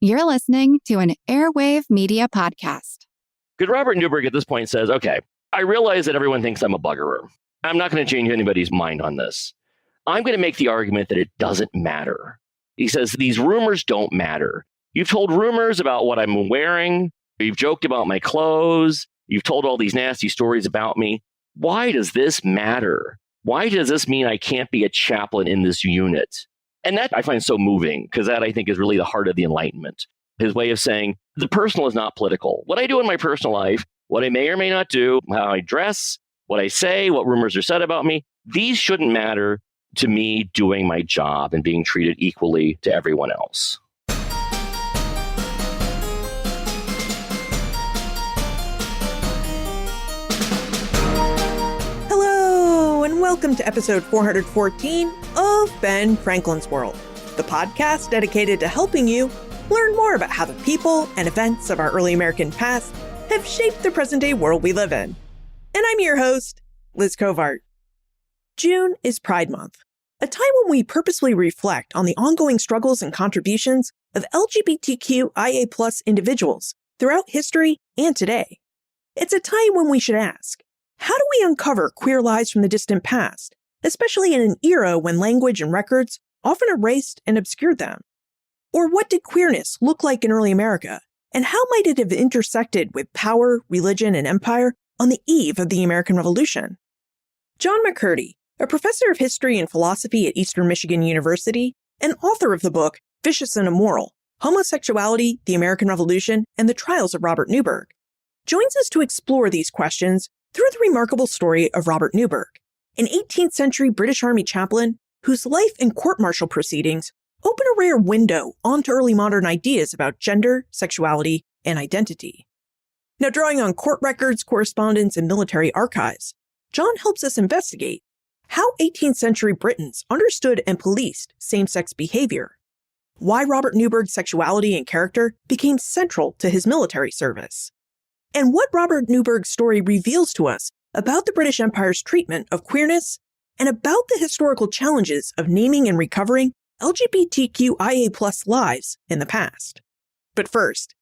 You're listening to an Airwave Media Podcast. Good Robert Newburgh at this point says, okay, I realize that everyone thinks I'm a buggerer. I'm not going to change anybody's mind on this. I'm going to make the argument that it doesn't matter. He says, these rumors don't matter. You've told rumors about what I'm wearing. You've joked about my clothes. You've told all these nasty stories about me. Why does this matter? Why does this mean I can't be a chaplain in this unit? And that I find so moving, because that I think is really the heart of the Enlightenment. His way of saying the personal is not political. What I do in my personal life, what I may or may not do, how I dress, what I say, what rumors are said about me, these shouldn't matter to me doing my job and being treated equally to everyone else. Hello, and welcome to episode 414 of Ben Franklin's World, the podcast dedicated to helping you learn more about how the people and events of our early American past have shaped the present-day world we live in. And I'm your host, Liz Covart. June is Pride Month, a time when we purposely reflect on the ongoing struggles and contributions of LGBTQIA+ individuals throughout history and today. It's a time when we should ask, how do we uncover queer lives from the distant past, especially in an era when language and records often erased and obscured them? Or what did queerness look like in early America, and how might it have intersected with power, religion, and empire on the eve of the American Revolution? John McCurdy, a professor of history and philosophy at Eastern Michigan University and author of the book Vicious and Immoral, Homosexuality, the American Revolution, and the Trials of Robert Newburgh, joins us to explore these questions through the remarkable story of Robert Newburgh, an 18th century British Army chaplain whose life and court-martial proceedings open a rare window onto early modern ideas about gender, sexuality, and identity. Now, drawing on court records, correspondence, and military archives, John helps us investigate how 18th century Britons understood and policed same-sex behavior, why Robert Newburgh's sexuality and character became central to his military service, and what Robert Newburgh's story reveals to us about the British Empire's treatment of queerness and about the historical challenges of naming and recovering LGBTQIA+ lives in the past. But first,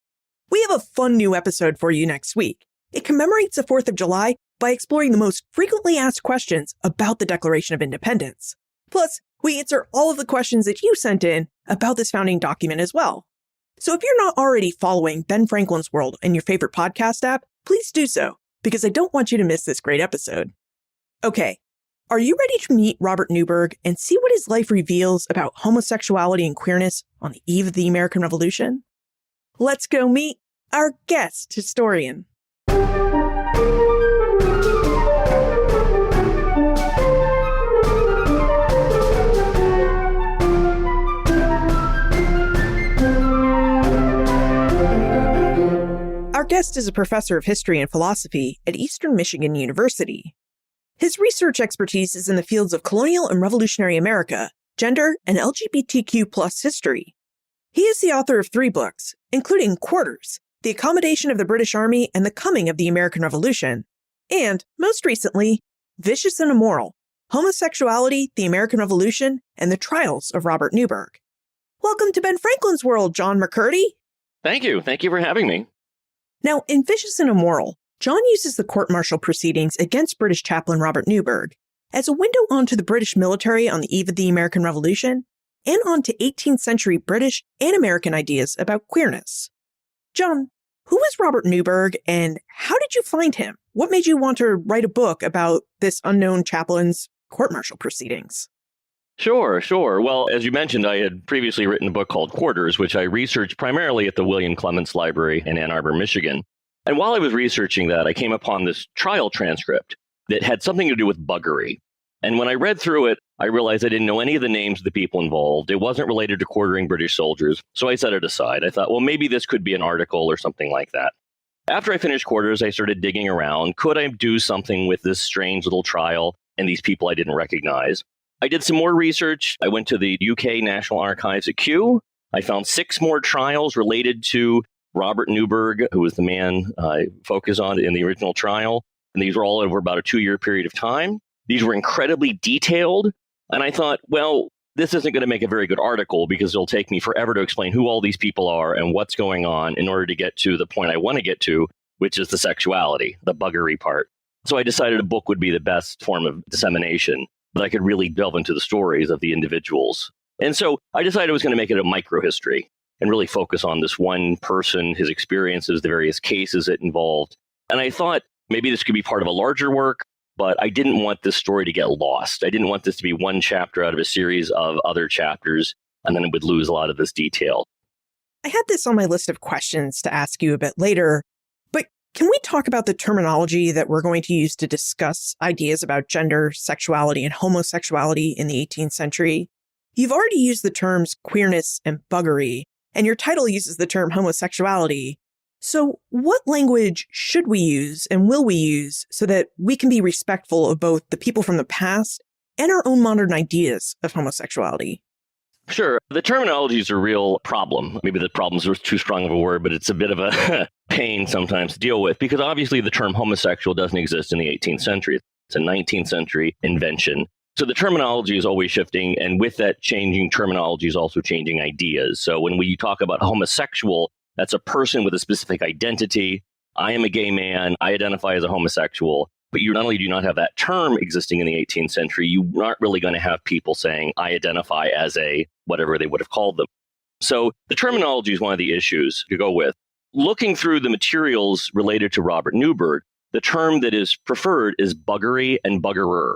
we have a fun new episode for you next week. It commemorates the 4th of July by exploring the most frequently asked questions about the Declaration of Independence. Plus, we answer all of the questions that you sent in about this founding document as well. So if you're not already following Ben Franklin's World in your favorite podcast app, please do so, because I don't want you to miss this great episode. Okay. Are you ready to meet Robert Newburgh and see what his life reveals about homosexuality and queerness on the eve of the American Revolution? Let's go meet our guest historian. Our guest is a professor of history and philosophy at Eastern Michigan University. His research expertise is in the fields of colonial and revolutionary America, gender, and LGBTQ+ history. He is the author of 3 books, including Quarters, The Accommodation of the British Army and the Coming of the American Revolution, and, most recently, Vicious and Immoral, Homosexuality, the American Revolution, and the Trials of Robert Newburgh. Welcome to Ben Franklin's World, John McCurdy. Thank you. Thank you for having me. Now, in Vicious and Immoral, John uses the court-martial proceedings against British chaplain Robert Newburgh as a window onto the British military on the eve of the American Revolution and onto 18th century British and American ideas about queerness. John, who is Robert Newburgh and how did you find him? What made you want to write a book about this unknown chaplain's court-martial proceedings? Sure. Well, as you mentioned, I had previously written a book called Quarters, which I researched primarily at the William Clements Library in Ann Arbor, Michigan. And while I was researching that, I came upon this trial transcript that had something to do with buggery. And when I read through it, I realized I didn't know any of the names of the people involved. It wasn't related to quartering British soldiers. So I set it aside. I thought, well, maybe this could be an article or something like that. After I finished Quarters, I started digging around. Could I do something with this strange little trial and these people I didn't recognize? I did some more research. I went to the UK National Archives at Kew. I found 6 more trials related to Robert Newburgh, who was the man I focused on in the original trial. And these were all over about a 2-year period of time. These were incredibly detailed. And I thought, well, this isn't going to make a very good article because it'll take me forever to explain who all these people are and what's going on in order to get to the point I want to get to, which is the sexuality, the buggery part. So I decided a book would be the best form of dissemination, that I could really delve into the stories of the individuals. And so I decided I was going to make it a microhistory and really focus on this one person, his experiences, the various cases it involved. And I thought maybe this could be part of a larger work, but I didn't want this story to get lost. I didn't want this to be one chapter out of a series of other chapters, and then it would lose a lot of this detail. I had this on my list of questions to ask you a bit later, but can we talk about the terminology that we're going to use to discuss ideas about gender, sexuality, and homosexuality in the 18th century? You've already used the terms queerness and buggery, and your title uses the term homosexuality. So what language should we use and will we use so that we can be respectful of both the people from the past and our own modern ideas of homosexuality? Sure. The terminology is a real problem. Maybe the problems are too strong of a word, but it's a bit of a pain sometimes to deal with because obviously the term homosexual doesn't exist in the 18th century. It's a 19th century invention. So the terminology is always shifting, and with that changing terminology is also changing ideas. So when we talk about homosexual, that's a person with a specific identity. I am a gay man. I identify as a homosexual. But you not only do not have that term existing in the 18th century, you aren't really going to have people saying, I identify as a whatever they would have called them. So the terminology is one of the issues to go with. Looking through the materials related to Robert Newburgh, the term that is preferred is buggery and buggerer.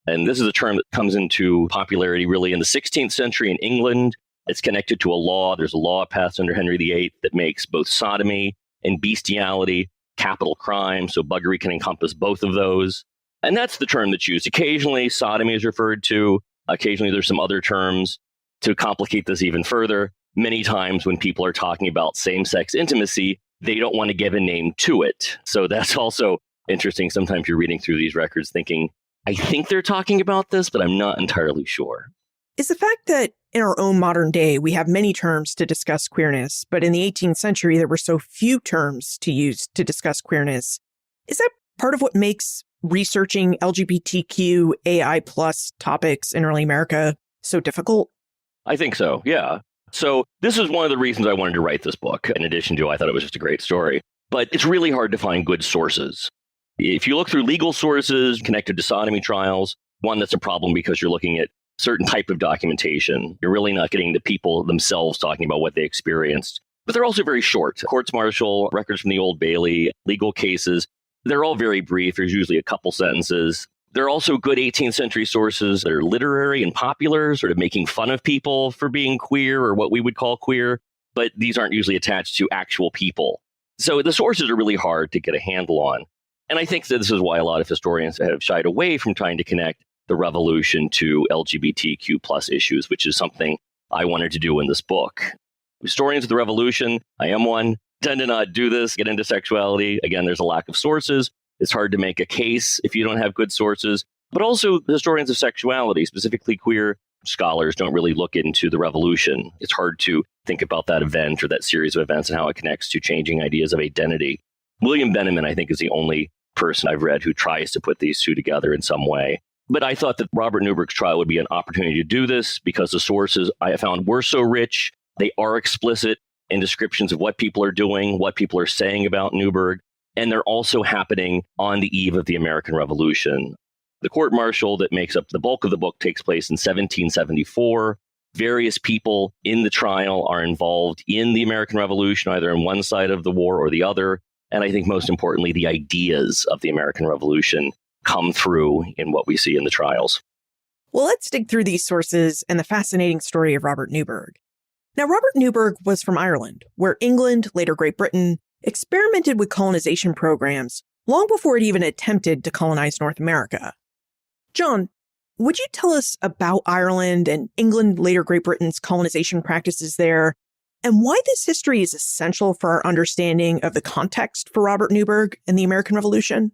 And this is a term that comes into popularity really in the 16th century in England. It's connected to a law. There's a law passed under Henry VIII that makes both sodomy and bestiality capital crime. So buggery can encompass both of those. And that's the term that's used. Occasionally, sodomy is referred to. Occasionally, there's some other terms to complicate this even further. Many times when people are talking about same-sex intimacy, they don't want to give a name to it. So that's also interesting. Sometimes you're reading through these records thinking, I think they're talking about this, but I'm not entirely sure. Is the fact that in our own modern day, we have many terms to discuss queerness, but in the 18th century, there were so few terms to use to discuss queerness. Is that part of what makes researching LGBTQ AI plus topics in early America so difficult? I think so, yeah. So this is one of the reasons I wanted to write this book, in addition to I thought it was just a great story. But it's really hard to find good sources. If you look through legal sources connected to sodomy trials, one, that's a problem because you're looking at certain type of documentation. You're really not getting the people themselves talking about what they experienced. But they're also very short. Courts martial, records from the Old Bailey, legal cases, they're all very brief. There's usually a couple sentences. There are also good 18th century sources that are literary and popular, sort of making fun of people for being queer or what we would call queer. But these aren't usually attached to actual people. So the sources are really hard to get a handle on. And I think that this is why a lot of historians have shied away from trying to connect the revolution to LGBTQ plus issues, which is something I wanted to do in this book. Historians of the revolution, I am one, tend to not do this, get into sexuality. Again, there's a lack of sources. It's hard to make a case if you don't have good sources. But also historians of sexuality, specifically queer scholars, don't really look into the revolution. It's hard to think about that event or that series of events and how it connects to changing ideas of identity. William Benjamin, I think, is the only person I've read who tries to put these two together in some way. But I thought that Robert Newburgh's trial would be an opportunity to do this because the sources I found were so rich. They are explicit in descriptions of what people are doing, what people are saying about Newburgh, and they're also happening on the eve of the American Revolution. The court-martial that makes up the bulk of the book takes place in 1774. Various people in the trial are involved in the American Revolution, either on one side of the war or the other. And I think most importantly, the ideas of the American Revolution come through in what we see in the trials. Well, let's dig through these sources and the fascinating story of Robert Newburgh. Now, Robert Newburgh was from Ireland, where England, later Great Britain, experimented with colonization programs long before it even attempted to colonize North America. John, would you tell us about Ireland and England, later Great Britain's colonization practices there, and why this history is essential for our understanding of the context for Robert Newburgh and the American Revolution?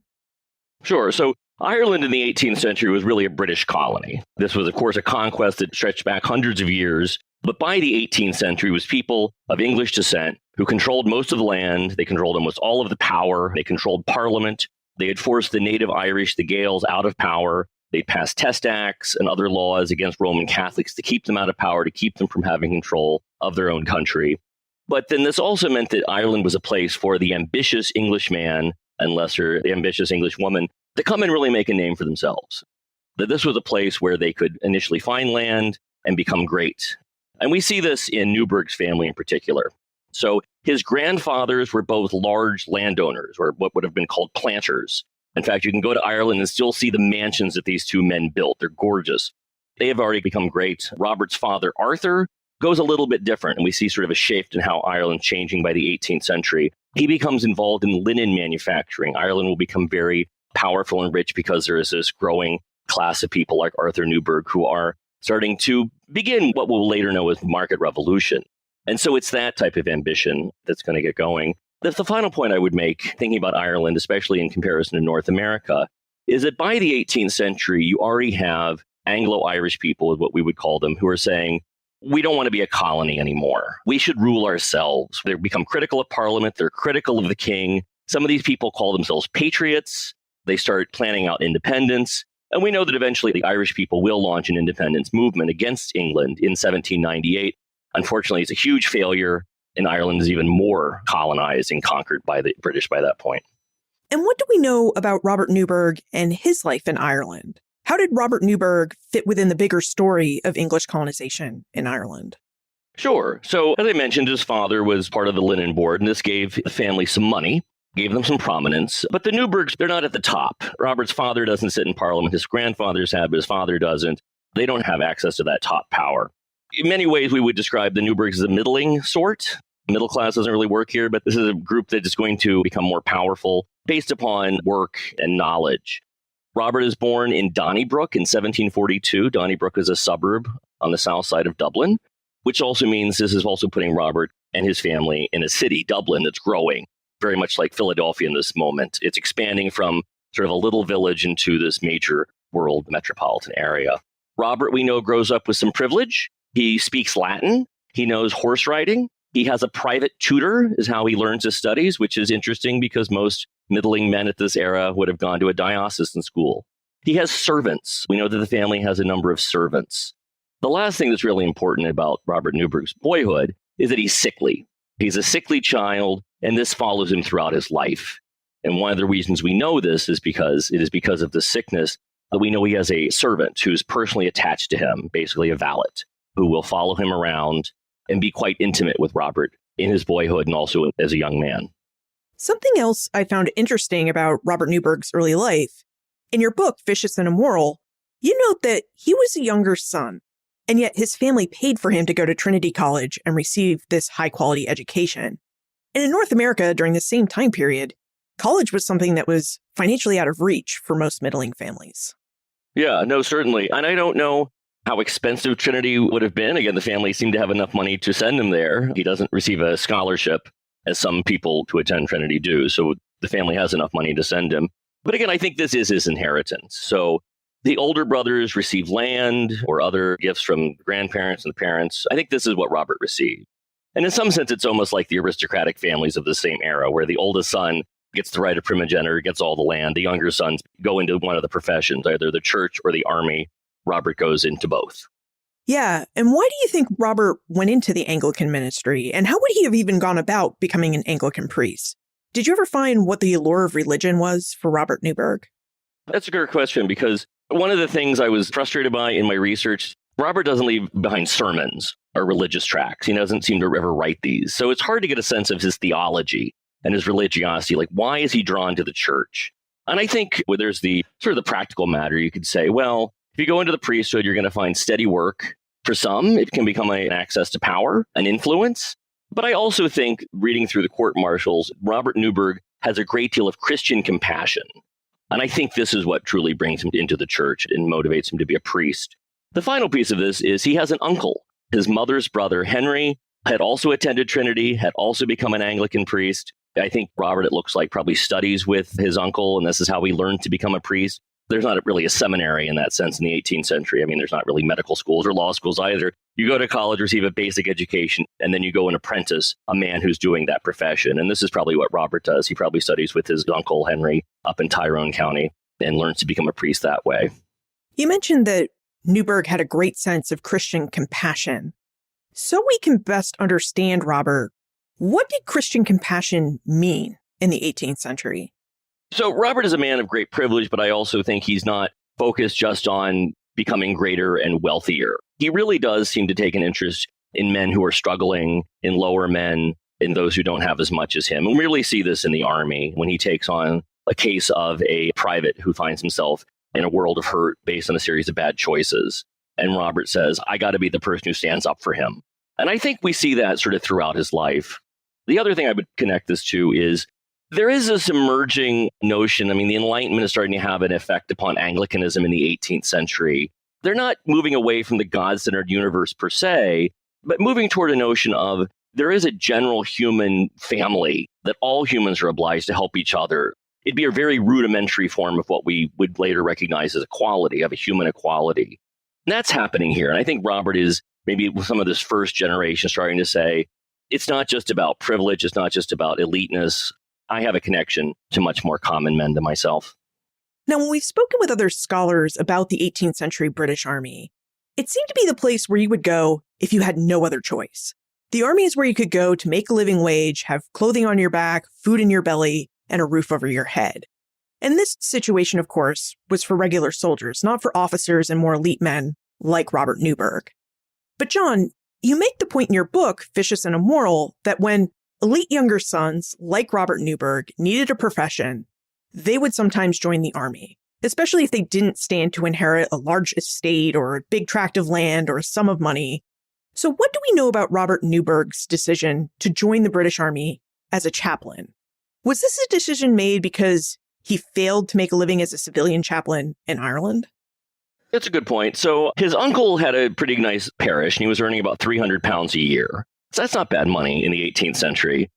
Sure. So Ireland in the 18th century was really a British colony. This was, of course, a conquest that stretched back hundreds of years. But by the 18th century, it was people of English descent who controlled most of the land. They controlled almost all of the power. They controlled Parliament. They had forced the native Irish, the Gaels, out of power. They passed test acts and other laws against Roman Catholics to keep them out of power, to keep them from having control of their own country. But then this also meant that Ireland was a place for the ambitious Englishman and lesser the ambitious English woman to come and really make a name for themselves. That this was a place where they could initially find land and become great. And we see this in Newburgh's family in particular. So his grandfathers were both large landowners, or what would have been called planters. In fact, you can go to Ireland and still see the mansions that these two men built. They're gorgeous. They have already become great. Robert's father, Arthur, goes a little bit different, and we see sort of a shift in how Ireland's changing by the 18th century. He becomes involved in linen manufacturing. Ireland will become very powerful and rich because there is this growing class of people like Arthur Newburgh who are starting to begin what we'll later know as the market revolution. And so it's that type of ambition that's going to get going. The final point I would make, thinking about Ireland, especially in comparison to North America, is that by the 18th century, you already have Anglo-Irish people, is what we would call them, who are saying, we don't want to be a colony anymore. We should rule ourselves. They become critical of Parliament. They're critical of the king. Some of these people call themselves patriots. They start planning out independence. And we know that eventually the Irish people will launch an independence movement against England in 1798. Unfortunately, it's a huge failure, and Ireland is even more colonized and conquered by the British by that point. And what do we know about Robert Newburgh and his life in Ireland? How did Robert Newburgh fit within the bigger story of English colonization in Ireland? Sure. So, as I mentioned, his father was part of the linen board, and this gave the family some money, gave them some prominence. But the Newburghs, they're not at the top. Robert's father doesn't sit in Parliament. His grandfathers have, but his father doesn't. They don't have access to that top power. In many ways, we would describe the Newburghs as a middling sort. Middle class doesn't really work here, but this is a group that is going to become more powerful based upon work and knowledge. Robert is born in Donnybrook in 1742. Donnybrook is a suburb on the south side of Dublin, which also means this is also putting Robert and his family in a city, Dublin, that's growing, very much like Philadelphia in this moment. It's expanding from sort of a little village into this major world metropolitan area. Robert, we know, grows up with some privilege. He speaks Latin. He knows horse riding. He has a private tutor, is how he learns his studies, which is interesting because most middling men at this era would have gone to a diocesan school. He has servants. We know that the family has a number of servants. The last thing that's really important about Robert Newburgh's boyhood is that he's sickly. He's a sickly child, and this follows him throughout his life. And one of the reasons we know this is because of the sickness that we know he has a servant who's personally attached to him, basically a valet, who will follow him around and be quite intimate with Robert in his boyhood and also as a young man. Something else I found interesting about Robert Newburgh's early life, in your book, Vicious and Immoral, you note that he was a younger son, and yet his family paid for him to go to Trinity College and receive this high-quality education. And in North America during the same time period, college was something that was financially out of reach for most middling families. Yeah, no, certainly. And I don't know how expensive Trinity would have been. Again, the family seemed to have enough money to send him there. He doesn't receive a scholarship, as some people who attend Trinity do. So the family has enough money to send him. But again, I think this is his inheritance. So the older brothers receive land or other gifts from grandparents and the parents. I think this is what Robert received. And in some sense, it's almost like the aristocratic families of the same era, where the oldest son gets the right of primogeniture, gets all the land. The younger sons go into one of the professions, either the church or the army. Robert goes into both. Yeah. And why do you think Robert went into the Anglican ministry? And how would he have even gone about becoming an Anglican priest? Did you ever find what the allure of religion was for Robert Newburgh? That's a good question, because one of the things I was frustrated by in my research, Robert doesn't leave behind sermons or religious tracts. He doesn't seem to ever write these. So it's hard to get a sense of his theology and his religiosity. Like, why is he drawn to the church? And I think there's the sort of the practical matter. You could say, well, if you go into the priesthood, you're going to find steady work. For some, it can become an access to power, an influence. But I also think, reading through the court martials, Robert Newburgh has a great deal of Christian compassion. And I think this is what truly brings him into the church and motivates him to be a priest. The final piece of this is he has an uncle. His mother's brother, Henry, had also attended Trinity, had also become an Anglican priest. I think Robert, it looks like, probably studies with his uncle, and this is how he learned to become a priest. There's not really a seminary in that sense in the 18th century. I mean, there's not really medical schools or law schools either. You go to college, receive a basic education, and then you go and apprentice a man who's doing that profession. And this is probably what Robert does. He probably studies with his uncle, Henry, up in Tyrone County and learns to become a priest that way. You mentioned that Newburgh had a great sense of Christian compassion. So we can best understand Robert, what did Christian compassion mean in the 18th century? So Robert is a man of great privilege, but I also think he's not focused just on becoming greater and wealthier. He really does seem to take an interest in men who are struggling, in lower men, in those who don't have as much as him. And we really see this in the army when he takes on a case of a private who finds himself in a world of hurt based on a series of bad choices. And Robert says, I got to be the person who stands up for him. And I think we see that sort of throughout his life. The other thing I would connect this to is there is this emerging notion. I mean, the Enlightenment is starting to have an effect upon Anglicanism in the 18th century. They're not moving away from the God-centered universe per se, but moving toward a notion of there is a general human family that all humans are obliged to help each other. It'd be a very rudimentary form of what we would later recognize as equality, of a human equality. And that's happening here. And I think Robert is maybe some of this first generation starting to say, it's not just about privilege, it's not just about eliteness. I have a connection to much more common men than myself. Now, when we've spoken with other scholars about the 18th century British Army, it seemed to be the place where you would go if you had no other choice. The army is where you could go to make a living wage, have clothing on your back, food in your belly, and a roof over your head. And this situation, of course, was for regular soldiers, not for officers and more elite men like Robert Newburgh. But John, you make the point in your book, Vicious and Immoral, that when elite younger sons like Robert Newburgh needed a profession, they would sometimes join the army, especially if they didn't stand to inherit a large estate or a big tract of land or a sum of money. So what do we know about Robert Newburgh's decision to join the British Army as a chaplain? Was this a decision made because he failed to make a living as a civilian chaplain in Ireland? That's a good point. So his uncle had a pretty nice parish, and he was earning about £300 a year. So that's not bad money in the 18th century.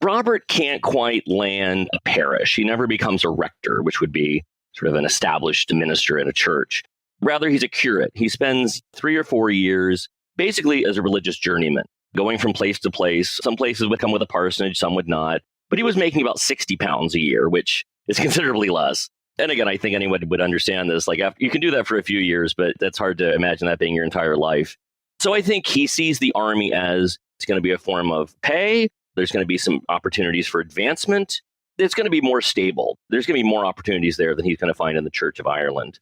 Robert can't quite land a parish. He never becomes a rector, which would be sort of an established minister in a church. Rather, he's a curate. He spends 3 or 4 years basically as a religious journeyman, going from place to place. Some places would come with a parsonage, some would not. But he was making about £60 a year, which is considerably less. And again, I think anyone would understand this. Like, you can do that for a few years, but that's hard to imagine that being your entire life. So I think he sees the army as it's going to be a form of pay. There's going to be some opportunities for advancement. It's going to be more stable. There's going to be more opportunities there than he's going to find in the Church of Ireland.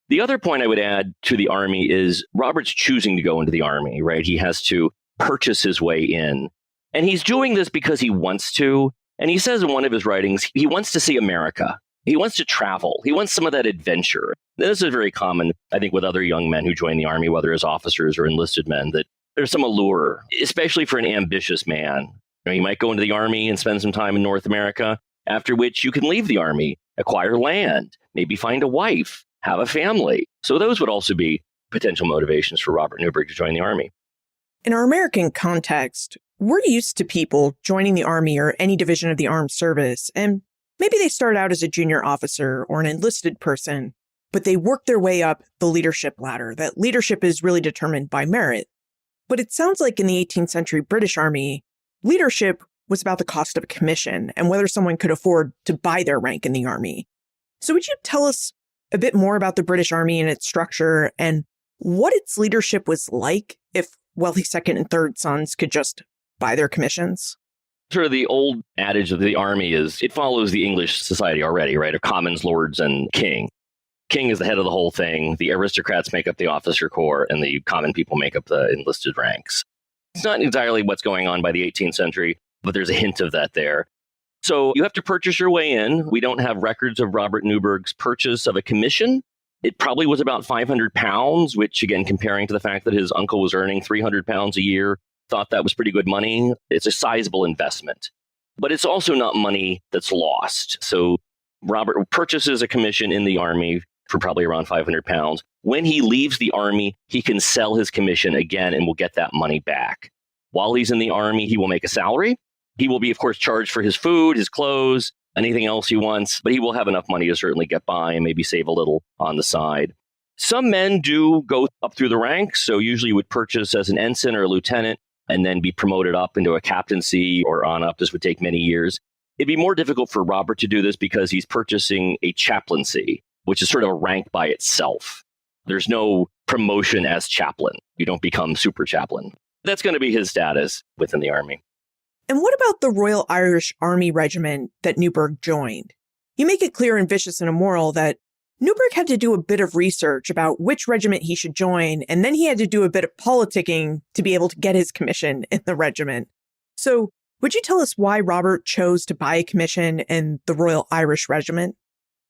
The other point I would add to the army is Robert's choosing to go into the army, right? He has to purchase his way in. And he's doing this because he wants to. And he says in one of his writings, he wants to see America. He wants to travel. He wants some of that adventure. This is very common, I think, with other young men who join the army, whether as officers or enlisted men, that there's some allure, especially for an ambitious man. You might go into the army and spend some time in North America, after which you can leave the army, acquire land, maybe find a wife, have a family. So those would also be potential motivations for Robert Newburgh to join the army. In our American context, we're used to people joining the army or any division of the armed service, and maybe they start out as a junior officer or an enlisted person, but they work their way up the leadership ladder. That leadership is really determined by merit. But it sounds like in the 18th century British Army, leadership was about the cost of a commission and whether someone could afford to buy their rank in the army. So would you tell us a bit more about the British Army and its structure and what its leadership was like if wealthy second and third sons could just buy their commissions? Sort of the old adage of the army is it follows the English society already, right? Of commons, lords, and king. King is the head of the whole thing. The aristocrats make up the officer corps, and the common people make up the enlisted ranks. It's not entirely what's going on by the 18th century, but there's a hint of that there. So you have to purchase your way in. We don't have records of Robert Newburgh's purchase of a commission. It probably was about £500, which, again, comparing to the fact that his uncle was earning £300 a year, thought that was pretty good money. It's a sizable investment. But it's also not money that's lost. So Robert purchases a commission in the army for probably around £500. When he leaves the army, he can sell his commission again and will get that money back. While he's in the army, he will make a salary. He will be, of course, charged for his food, his clothes, anything else he wants, but he will have enough money to certainly get by and maybe save a little on the side. Some men do go up through the ranks. So usually you would purchase as an ensign or a lieutenant and then be promoted up into a captaincy or on up. This would take many years. It'd be more difficult for Robert to do this because he's purchasing a chaplaincy, which is sort of a rank by itself. There's no promotion as chaplain. You don't become super chaplain. That's going to be his status within the army. And what about the Royal Irish Army Regiment that Newburgh joined? You make it clear in Vicious and Immoral that Newburgh had to do a bit of research about which regiment he should join, and then he had to do a bit of politicking to be able to get his commission in the regiment. So, would you tell us why Robert chose to buy a commission in the Royal Irish Regiment?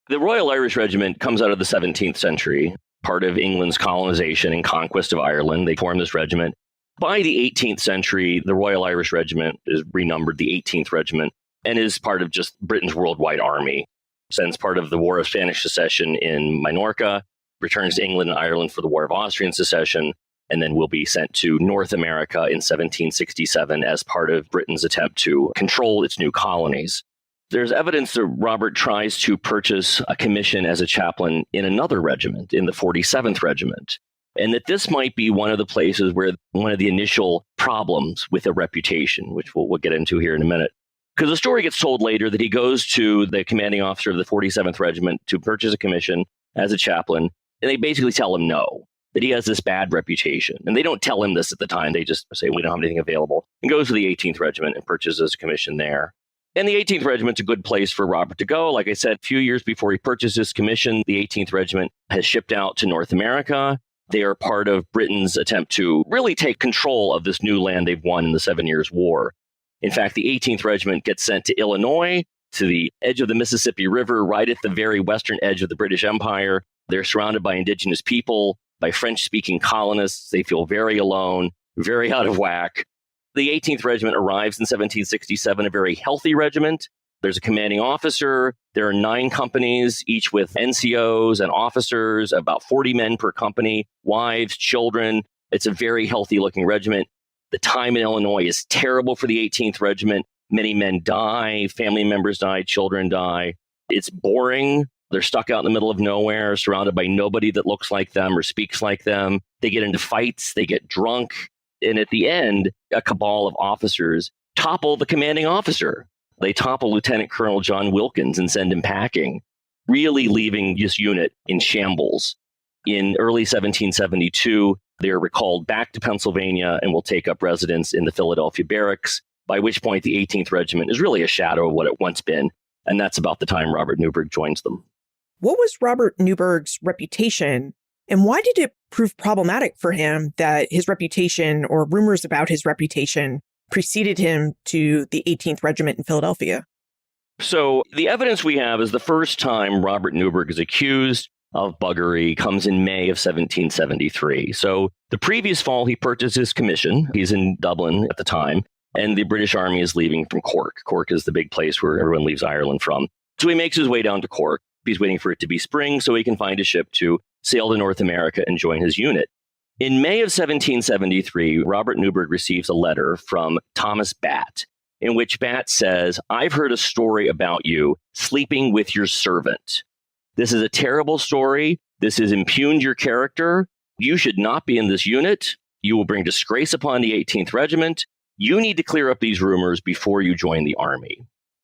The Royal Irish Regiment comes out of the 17th century, part of England's colonization and conquest of Ireland. They formed this regiment. By the 18th century, the Royal Irish Regiment is renumbered the 18th Regiment and is part of just Britain's worldwide army. Since part of the War of Spanish Succession in Minorca, returns to England and Ireland for the War of Austrian Succession, and then will be sent to North America in 1767 as part of Britain's attempt to control its new colonies. There's evidence that Robert tries to purchase a commission as a chaplain in another regiment, in the 47th Regiment, and that this might be one of the places where one of the initial problems with a reputation, which we'll get into here in a minute. Because the story gets told later that he goes to the commanding officer of the 47th Regiment to purchase a commission as a chaplain, and they basically tell him no, that he has this bad reputation. And they don't tell him this at the time. They just say, we don't have anything available, and goes to the 18th Regiment and purchases a commission there. And the 18th Regiment's a good place for Robert to go. Like I said, a few years before he purchased his commission, the 18th Regiment has shipped out to North America. They are part of Britain's attempt to really take control of this new land they've won in the 7 Years' War. In fact, the 18th Regiment gets sent to Illinois, to the edge of the Mississippi River, right at the very western edge of the British Empire. They're surrounded by indigenous people, by French-speaking colonists. They feel very alone, very out of whack. The 18th Regiment arrives in 1767, a very healthy regiment. There's a commanding officer. There are 9 companies, each with NCOs and officers, about 40 men per company, wives, children. It's a very healthy-looking regiment. The time in Illinois is terrible for the 18th Regiment. Many men die, family members die, children die. It's boring. They're stuck out in the middle of nowhere, surrounded by nobody that looks like them or speaks like them. They get into fights, they get drunk. And at the end, a cabal of officers topple the commanding officer. They topple Lieutenant Colonel John Wilkins and send him packing, really leaving this unit in shambles. In early 1772, they're recalled back to Pennsylvania and will take up residence in the Philadelphia barracks, by which point the 18th Regiment is really a shadow of what it once been. And that's about the time Robert Newburgh joins them. What was Robert Newburgh's reputation, and why did it prove problematic for him that his reputation or rumors about his reputation preceded him to the 18th Regiment in Philadelphia? So the evidence we have is the first time Robert Newburgh is accused of buggery comes in May of 1773. So the previous fall, he purchased his commission. He's in Dublin at the time, and the British Army is leaving from Cork. Cork is the big place where everyone leaves Ireland from. So he makes his way down to Cork. He's waiting for it to be spring so he can find a ship to sail to North America and join his unit. In May of 1773, Robert Newburgh receives a letter from Thomas Batt, in which Batt says, "I've heard a story about you sleeping with your servant. This is a terrible story. This has impugned your character. You should not be in this unit. You will bring disgrace upon the 18th Regiment. You need to clear up these rumors before you join the army."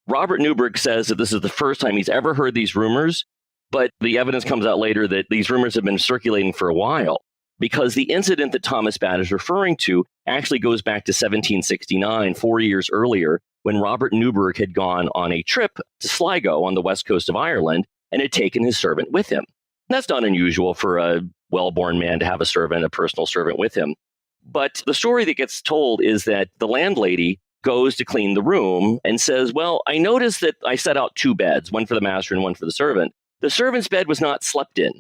Robert Newburgh says that this is the first time he's ever heard these rumors, but the evidence comes out later that these rumors have been circulating for a while, because the incident that Thomas Batt is referring to actually goes back to 1769, 4 years earlier, when Robert Newburgh had gone on a trip to Sligo on the west coast of Ireland and had taken his servant with him. And that's not unusual for a well-born man to have a servant, a personal servant with him. But the story that gets told is that the landlady goes to clean the room and says, "Well, I noticed that I set out 2 beds, one for the master and one for the servant. The servant's bed was not slept in."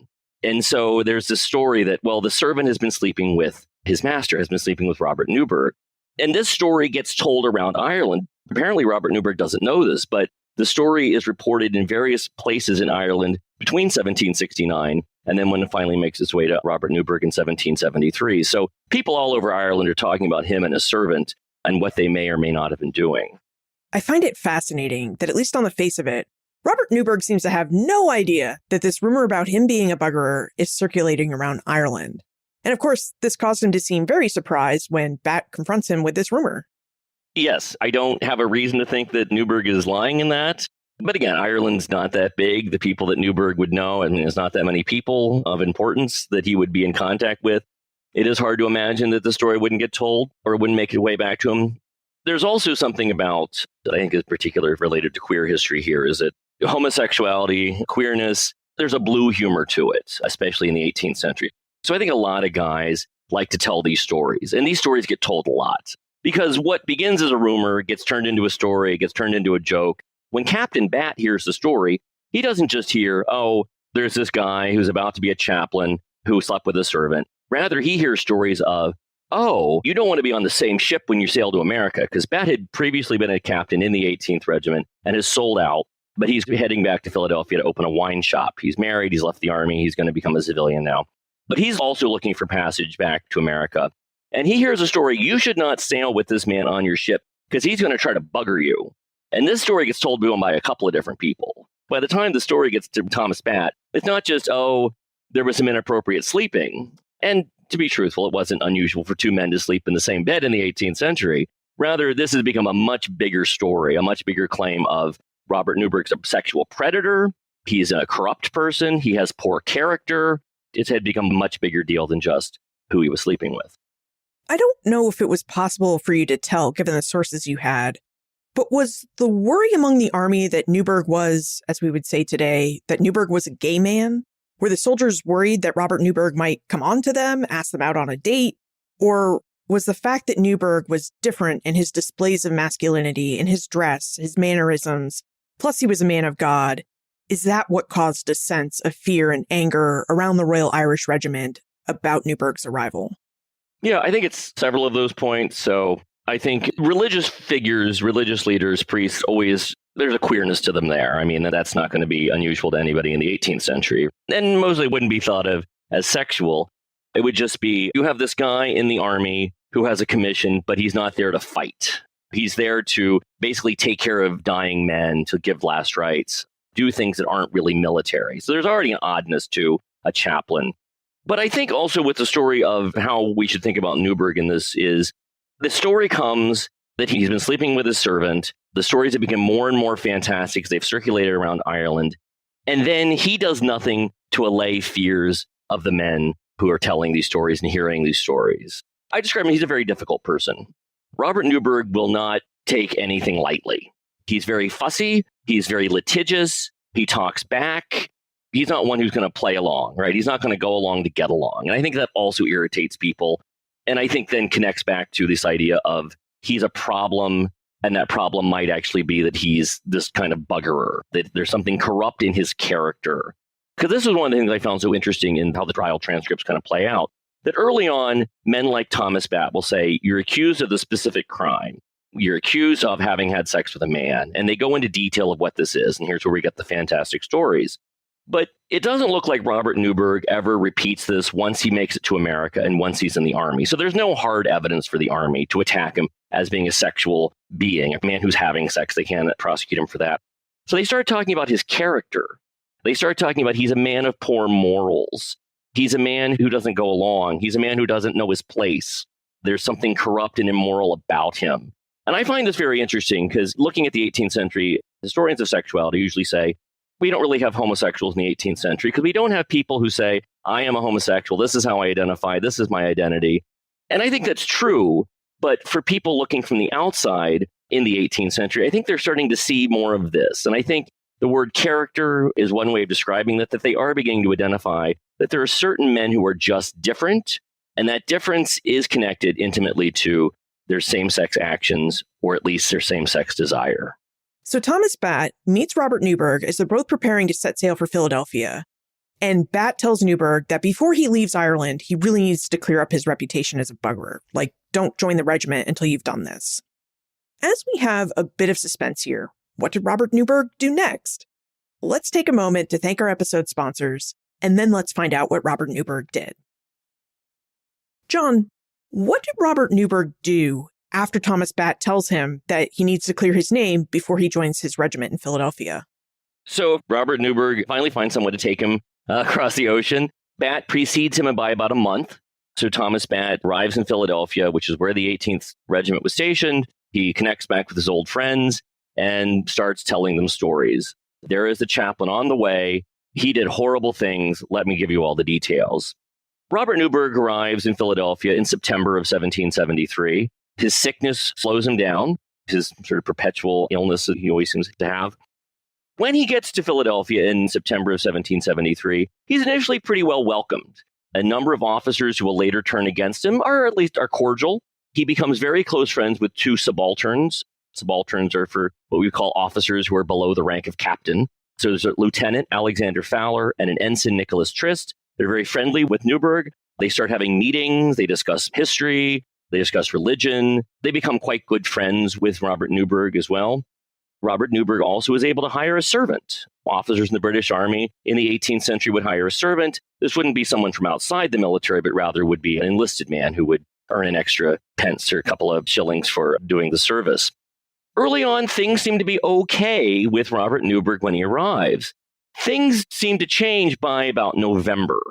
And so there's this story that, well, the servant has been sleeping with his master, has been sleeping with Robert Newburgh. And this story gets told around Ireland. Apparently, Robert Newburgh doesn't know this, but the story is reported in various places in Ireland between 1769 and then when it finally makes its way to Robert Newburgh in 1773. So people all over Ireland are talking about him and his servant and what they may or may not have been doing. I find it fascinating that, at least on the face of it, Robert Newburgh seems to have no idea that this rumor about him being a buggerer is circulating around Ireland. And of course, this caused him to seem very surprised when Batt confronts him with this rumor. Yes, I don't have a reason to think that Newburgh is lying in that. But again, Ireland's not that big. The people that Newburgh would know, I mean, there's not that many people of importance that he would be in contact with. It is hard to imagine that the story wouldn't get told or wouldn't make its way back to him. There's also something about, that I think is particularly related to queer history here, is that homosexuality, queerness, there's a blue humor to it, especially in the 18th century. So I think a lot of guys like to tell these stories, and these stories get told a lot. Because what begins as a rumor gets turned into a story, gets turned into a joke. When Captain Bat hears the story, he doesn't just hear, oh, there's this guy who's about to be a chaplain who slept with a servant. Rather, he hears stories of, oh, you don't want to be on the same ship when you sail to America, because Bat had previously been a captain in the 18th Regiment and has sold out, but he's heading back to Philadelphia to open a wine shop. He's married, he's left the army, he's going to become a civilian now. But he's also looking for passage back to America. And he hears a story, you should not sail with this man on your ship, because he's going to try to bugger you. And this story gets told to him by a couple of different people. By the time the story gets to Thomas Bat, it's not just, oh, there was some inappropriate sleeping. And to be truthful, it wasn't unusual for two men to sleep in the same bed in the 18th century. Rather, this has become a much bigger story, a much bigger claim of Robert Newburgh's a sexual predator. He's a corrupt person. He has poor character. It had become a much bigger deal than just who he was sleeping with. I don't know if it was possible for you to tell, given the sources you had, but was the worry among the army that Newburgh was, as we would say today, that Newburgh was a gay man? Were the soldiers worried that Robert Newburgh might come on to them, ask them out on a date? Or was the fact that Newburgh was different in his displays of masculinity, in his dress, his mannerisms, plus he was a man of God, is that what caused a sense of fear and anger around the Royal Irish Regiment about Newburgh's arrival? Yeah, I think it's several of those points. So I think religious figures, religious leaders, priests, always, there's a queerness to them there. I mean, that's not going to be unusual to anybody in the 18th century. And mostly wouldn't be thought of as sexual. It would just be, you have this guy in the army who has a commission, but he's not there to fight. He's there to basically take care of dying men, to give last rites, do things that aren't really military. So there's already an oddness to a chaplain. But I think also with the story of how we should think about Newburgh in this is, the story comes that he's been sleeping with his servant. The stories have become more and more fantastic because they've circulated around Ireland. And then he does nothing to allay fears of the men who are telling these stories and hearing these stories. I describe him, he's a very difficult person. Robert Newburgh will not take anything lightly. He's very fussy. He's very litigious. He talks back. He's not one who's going to play along, right? He's not going to go along to get along. And I think that also irritates people. And I think then connects back to this idea of he's a problem, and that problem might actually be that he's this kind of buggerer, that there's something corrupt in his character. Because this is one of the things I found so interesting in how the trial transcripts kind of play out, that early on, men like Thomas Bat will say, you're accused of the specific crime. You're accused of having had sex with a man. And they go into detail of what this is. And here's where we get the fantastic stories. But it doesn't look like Robert Newburgh ever repeats this once he makes it to America and once he's in the army. So there's no hard evidence for the army to attack him as being a sexual being, a man who's having sex. They can't prosecute him for that. So they start talking about his character. They start talking about he's a man of poor morals. He's a man who doesn't go along. He's a man who doesn't know his place. There's something corrupt and immoral about him. And I find this very interesting because looking at the 18th century, historians of sexuality usually say, we don't really have homosexuals in the 18th century because we don't have people who say, I am a homosexual. This is how I identify. This is my identity. And I think that's true. But for people looking from the outside in the 18th century, I think they're starting to see more of this. And I think the word character is one way of describing that they are beginning to identify that there are certain men who are just different. And that difference is connected intimately to their same-sex actions, or at least their same-sex desire. So Thomas Bat meets Robert Newburgh as they're both preparing to set sail for Philadelphia. And Bat tells Newburgh that before he leaves Ireland, he really needs to clear up his reputation as a buggerer. Like, don't join the regiment until you've done this. As we have a bit of suspense here, what did Robert Newburgh do next? Let's take a moment to thank our episode sponsors, and then let's find out what Robert Newburgh did. John, what did Robert Newburgh do after Thomas Bat tells him that he needs to clear his name before he joins his regiment in Philadelphia? So Robert Newburgh finally finds someone to take him across the ocean. Bat precedes him by about a month. So Thomas Bat arrives in Philadelphia, which is where the 18th Regiment was stationed. He connects back with his old friends. and starts telling them stories. There is the chaplain on the way. He did horrible things. Let me give you all the details. Robert Newburgh arrives in Philadelphia in September of 1773. His sickness slows him down, his sort of perpetual illness that he always seems to have. When he gets to Philadelphia in September of 1773, he's initially pretty well welcomed. A number of officers who will later turn against him are cordial. He becomes very close friends with two subalterns. Subalterns are for what we call officers who are below the rank of captain. So there's a Lieutenant Alexander Fowler and an Ensign Nicholas Trist. They're very friendly with Newburgh. They start having meetings. They discuss history. They discuss religion. They become quite good friends with Robert Newburgh as well. Robert Newburgh also was able to hire a servant. Officers in the British Army in the 18th century would hire a servant. This wouldn't be someone from outside the military, but rather would be an enlisted man who would earn an extra pence or a couple of shillings for doing the service. Early on, things seem to be okay with Robert Newburgh when he arrives. Things seem to change by about November.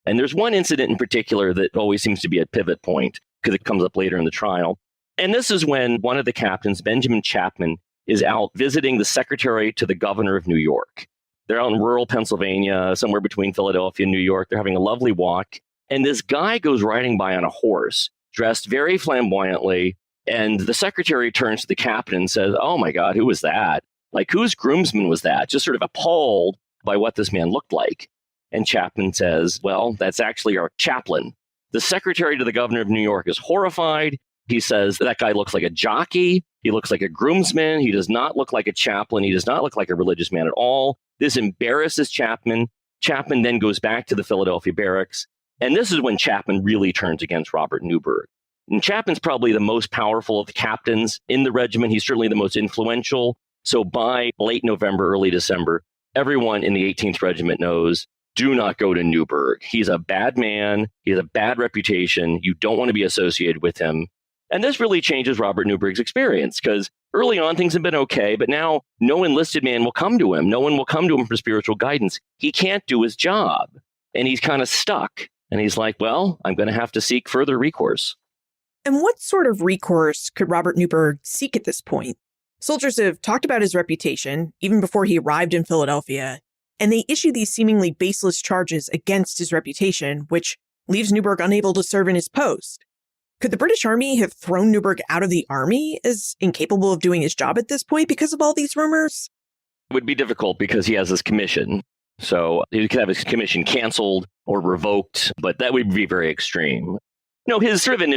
And there's one incident in particular that always seems to be a pivot point because it comes up later in the trial. And this is when one of the captains, Benjamin Chaplain, is out visiting the secretary to the governor of New York. They're out in rural Pennsylvania, somewhere between Philadelphia and New York. They're having a lovely walk. And this guy goes riding by on a horse, dressed very flamboyantly. And the secretary turns to the captain and says, "Oh my God, who was that? Like, whose groomsman was that?" Just sort of appalled by what this man looked like. And Chaplain says, "Well, that's actually our chaplain." The secretary to the governor of New York is horrified. He says, "That guy looks like a jockey. He looks like a groomsman. He does not look like a chaplain. He does not look like a religious man at all." This embarrasses Chaplain. Chaplain then goes back to the Philadelphia barracks. And this is when Chaplain really turns against Robert Newburgh. And Chapman's probably the most powerful of the captains in the regiment. He's certainly the most influential. So by late November, early December, everyone in the 18th Regiment knows, do not go to Newburgh. He's a bad man. He has a bad reputation. You don't want to be associated with him. And this really changes Robert Newburgh's experience because early on things have been okay, but now no enlisted man will come to him. No one will come to him for spiritual guidance. He can't do his job. And he's kind of stuck. And he's like, well, I'm going to have to seek further recourse. And what sort of recourse could Robert Newburgh seek at this point? Soldiers have talked about his reputation, even before he arrived in Philadelphia, and they issue these seemingly baseless charges against his reputation, which leaves Newburgh unable to serve in his post. Could the British Army have thrown Newburgh out of the army as incapable of doing his job at this point because of all these rumors? It would be difficult because he has this commission. So he could have his commission canceled or revoked, but that would be very extreme. No, his sort of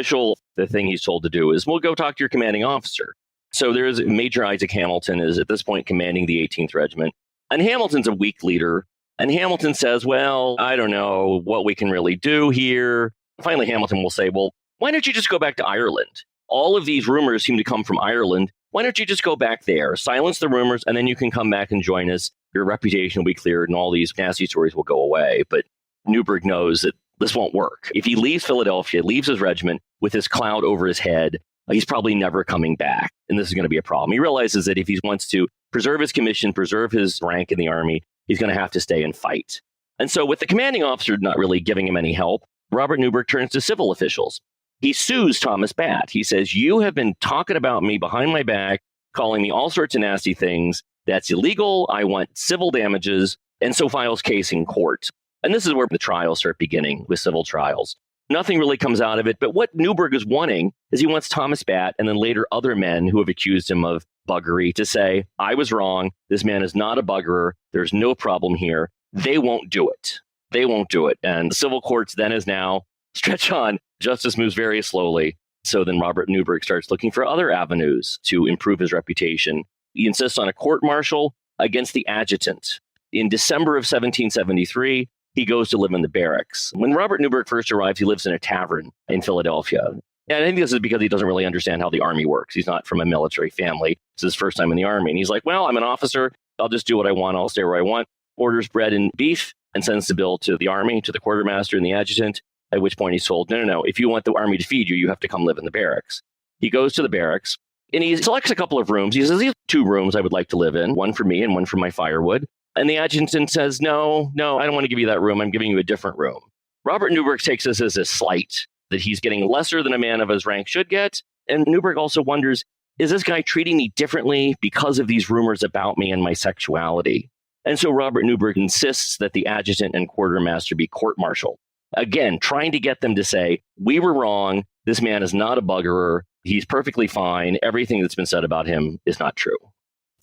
the thing he's told to do is, well, go talk to your commanding officer. So there's Major Isaac Hamilton is at this point commanding the 18th Regiment. And Hamilton's a weak leader. And Hamilton says, well, I don't know what we can really do here. Finally, Hamilton will say, well, why don't you just go back to Ireland? All of these rumors seem to come from Ireland. Why don't you just go back there, silence the rumors, and then you can come back and join us. Your reputation will be cleared and all these nasty stories will go away. But Newburgh knows that this won't work. If he leaves Philadelphia, leaves his regiment with this cloud over his head, he's probably never coming back. And this is going to be a problem. He realizes that if he wants to preserve his commission, preserve his rank in the army, he's going to have to stay and fight. And so with the commanding officer not really giving him any help, Robert Newburgh turns to civil officials. He sues Thomas Batt. He says, you have been talking about me behind my back, calling me all sorts of nasty things. That's illegal. I want civil damages. And so files case in court. And this is where the trials start beginning with civil trials. Nothing really comes out of it. But what Newburgh is wanting is he wants Thomas Batt and then later other men who have accused him of buggery to say, I was wrong. This man is not a buggerer. There's no problem here. They won't do it. They won't do it. And the civil courts then is now stretch on. Justice moves very slowly. So then Robert Newburgh starts looking for other avenues to improve his reputation. He insists on a court-martial against the adjutant. In December of 1773, he goes to live in the barracks. When Robert Newburgh first arrives, he lives in a tavern in Philadelphia. And I think this is because he doesn't really understand how the army works. He's not from a military family. It's his first time in the army. And he's like, well, I'm an officer. I'll just do what I want. I'll stay where I want. Orders bread and beef and sends the bill to the army, to the quartermaster and the adjutant, at which point he's told, no. If you want the army to feed you, you have to come live in the barracks. He goes to the barracks and he selects a couple of rooms. He says, these are 2 rooms I would like to live in, one for me and one for my firewood. And the adjutant says, no, I don't want to give you that room. I'm giving you a different room. Robert Newburgh takes this as a slight, that he's getting lesser than a man of his rank should get. And Newburgh also wonders, is this guy treating me differently because of these rumors about me and my sexuality? And so Robert Newburgh insists that the adjutant and quartermaster be court-martialed. Again, trying to get them to say, we were wrong. This man is not a buggerer. He's perfectly fine. Everything that's been said about him is not true.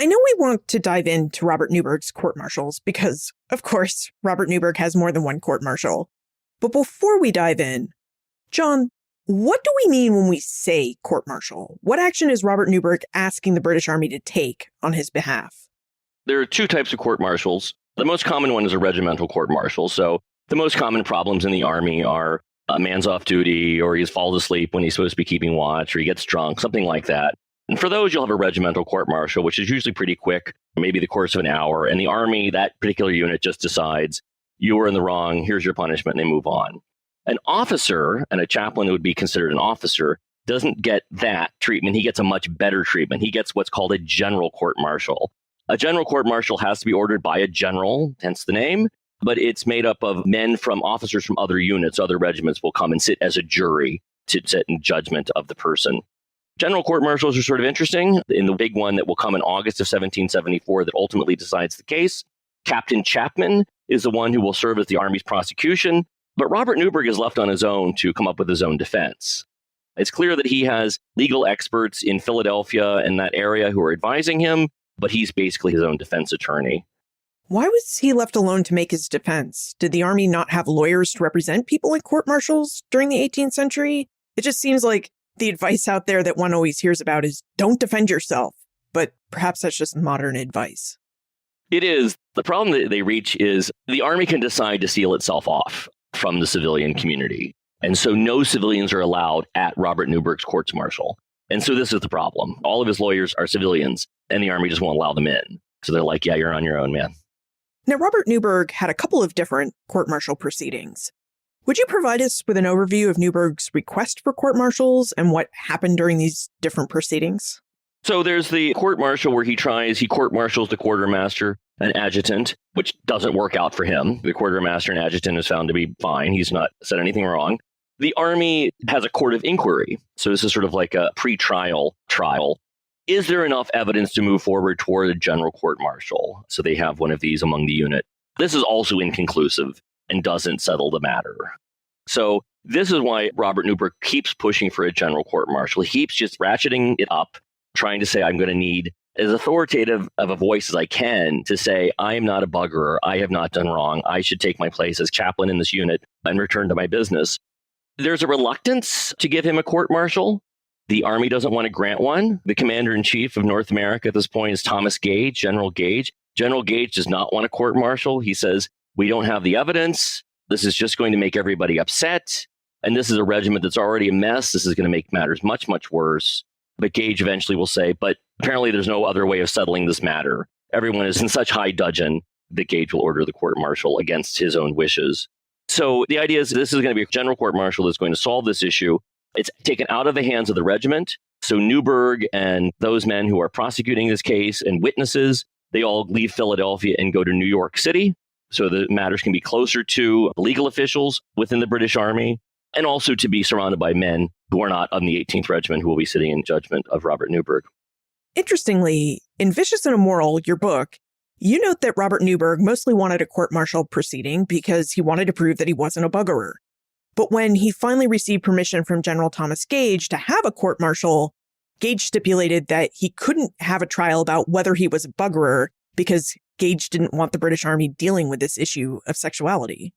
I know we want to dive into Robert Newburgh's court-martials because, of course, Robert Newburgh has more than one court-martial. But before we dive in, John, what do we mean when we say court-martial? What action is Robert Newburgh asking the British Army to take on his behalf? There are two types of court-martials. The most common one is a regimental court-martial. So the most common problems in the Army are a man's off duty, or he falls asleep when he's supposed to be keeping watch, or he gets drunk, something like that. And for those, you'll have a regimental court-martial, which is usually pretty quick, maybe the course of an hour. And the Army, that particular unit just decides, you were in the wrong, here's your punishment, and they move on. An officer, and a chaplain who would be considered an officer, doesn't get that treatment. He gets a much better treatment. He gets what's called a general court-martial. A general court-martial has to be ordered by a general, hence the name, but it's made up of men from officers from other units. Other regiments will come and sit as a jury to sit in judgment of the person. General court-martials are sort of interesting. In the big one that will come in August of 1774 that ultimately decides the case, Captain Chaplain is the one who will serve as the Army's prosecution, but Robert Newburgh is left on his own to come up with his own defense. It's clear that he has legal experts in Philadelphia and that area who are advising him, but he's basically his own defense attorney. Why was he left alone to make his defense? Did the Army not have lawyers to represent people in court-martials during the 18th century? It just seems like the advice out there that one always hears about is don't defend yourself, but perhaps that's just modern advice. It is. The problem that they reach is the Army can decide to seal itself off from the civilian community. And so no civilians are allowed at Robert Newburgh's courts-martial. And so this is the problem. All of his lawyers are civilians, and the Army just won't allow them in. So they're like, yeah, you're on your own, man. Now, Robert Newburgh had a couple of different court-martial proceedings. Would you provide us with an overview of Newburgh's request for court-martials and what happened during these different proceedings? So there's the court-martial where he court-martials the quartermaster and adjutant, which doesn't work out for him. The quartermaster and adjutant is found to be fine. He's not said anything wrong. The Army has a court of inquiry. So this is sort of like a pre-trial trial. Is there enough evidence to move forward toward a general court-martial? So they have one of these among the unit. This is also inconclusive and doesn't settle the matter. So this is why Robert Newburgh keeps pushing for a general court-martial. He keeps just ratcheting it up, trying to say, I'm going to need as authoritative of a voice as I can to say, I am not a buggerer. I have not done wrong. I should take my place as chaplain in this unit and return to my business. There's a reluctance to give him a court-martial. The Army doesn't want to grant one. The commander-in-chief of North America at this point is Thomas Gage, General Gage. General Gage does not want a court-martial. He says, we don't have the evidence. This is just going to make everybody upset. And this is a regiment that's already a mess. This is going to make matters much, much worse. But Gage eventually will say, but apparently there's no other way of settling this matter. Everyone is in such high dudgeon that Gage will order the court-martial against his own wishes. So the idea is this is going to be a general court-martial that's going to solve this issue. It's taken out of the hands of the regiment. So Newburgh and those men who are prosecuting this case and witnesses, they all leave Philadelphia and go to New York City. So the matters can be closer to legal officials within the British Army, and also to be surrounded by men who are not on the 18th Regiment who will be sitting in judgment of Robert Newburgh. Interestingly, in Vicious and Immoral, your book, you note that Robert Newburgh mostly wanted a court-martial proceeding because he wanted to prove that he wasn't a buggerer. But when he finally received permission from General Thomas Gage to have a court-martial, Gage stipulated that he couldn't have a trial about whether he was a buggerer because Gage didn't want the British Army dealing with this issue of sexuality.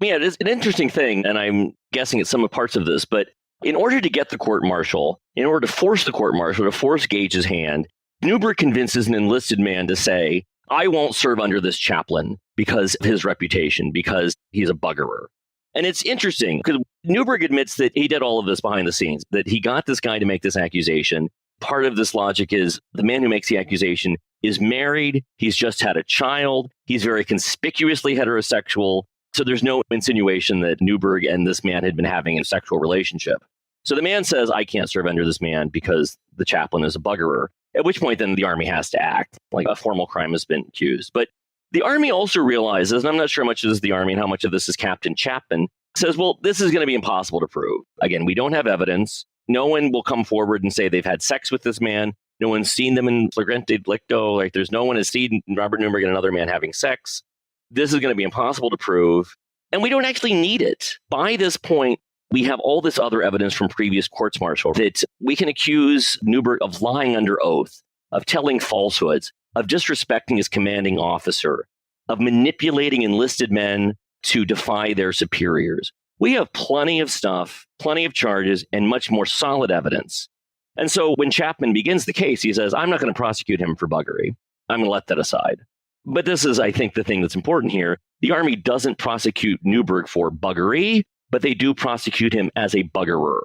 Yeah, it is an interesting thing, and I'm guessing at some parts of this, but in order to get the court-martial, in order to force the court-martial, to force Gage's hand, Newburgh convinces an enlisted man to say, I won't serve under this chaplain because of his reputation, because he's a buggerer. And it's interesting, because Newburgh admits that he did all of this behind the scenes, that he got this guy to make this accusation. Part of this logic is the man who makes the accusation is married, he's just had a child, he's very conspicuously heterosexual, so there's no insinuation that Newburgh and this man had been having a sexual relationship. So the man says, I can't serve under this man because the chaplain is a buggerer, at which point then the Army has to act, like a formal crime has been accused. But the Army also realizes, and I'm not sure how much of this is the Army and how much of this is Captain Chaplain, says, well, this is going to be impossible to prove. Again, we don't have evidence. No one will come forward and say they've had sex with this man. No one's seen them in flagrante delicto. Like, there's no one has seen Robert Newburgh and another man having sex. This is going to be impossible to prove. And we don't actually need it. By this point, we have all this other evidence from previous courts-martial that we can accuse Newburgh of lying under oath, of telling falsehoods, of disrespecting his commanding officer, of manipulating enlisted men to defy their superiors. We have plenty of stuff, plenty of charges, and much more solid evidence. And so when Chaplain begins the case, he says, I'm not going to prosecute him for buggery. I'm going to let that aside. But this is, I think, the thing that's important here. The Army doesn't prosecute Newburgh for buggery, but they do prosecute him as a buggerer.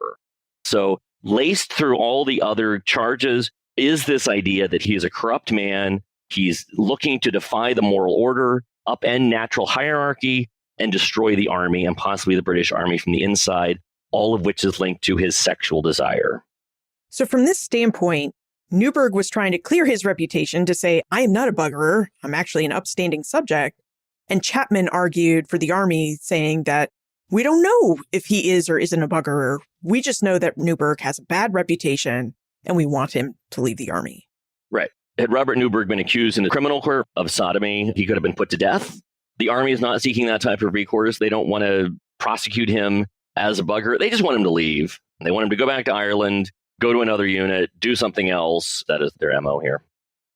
So laced through all the other charges is this idea that he is a corrupt man. He's looking to defy the moral order, upend natural hierarchy, and destroy the Army and possibly the British Army from the inside, all of which is linked to his sexual desire. So from this standpoint, Newburgh was trying to clear his reputation to say, I am not a buggerer. I'm actually an upstanding subject. And Chapman argued for the Army, saying that we don't know if he is or isn't a buggerer. We just know that Newburgh has a bad reputation and we want him to leave the Army. Right. Had Robert Newburgh been accused in the criminal court of sodomy, he could have been put to death. The Army is not seeking that type of recourse. They don't want to prosecute him as a buggerer. They just want him to leave. They want him to go back to Ireland, go to another unit, do something else. That is their MO here.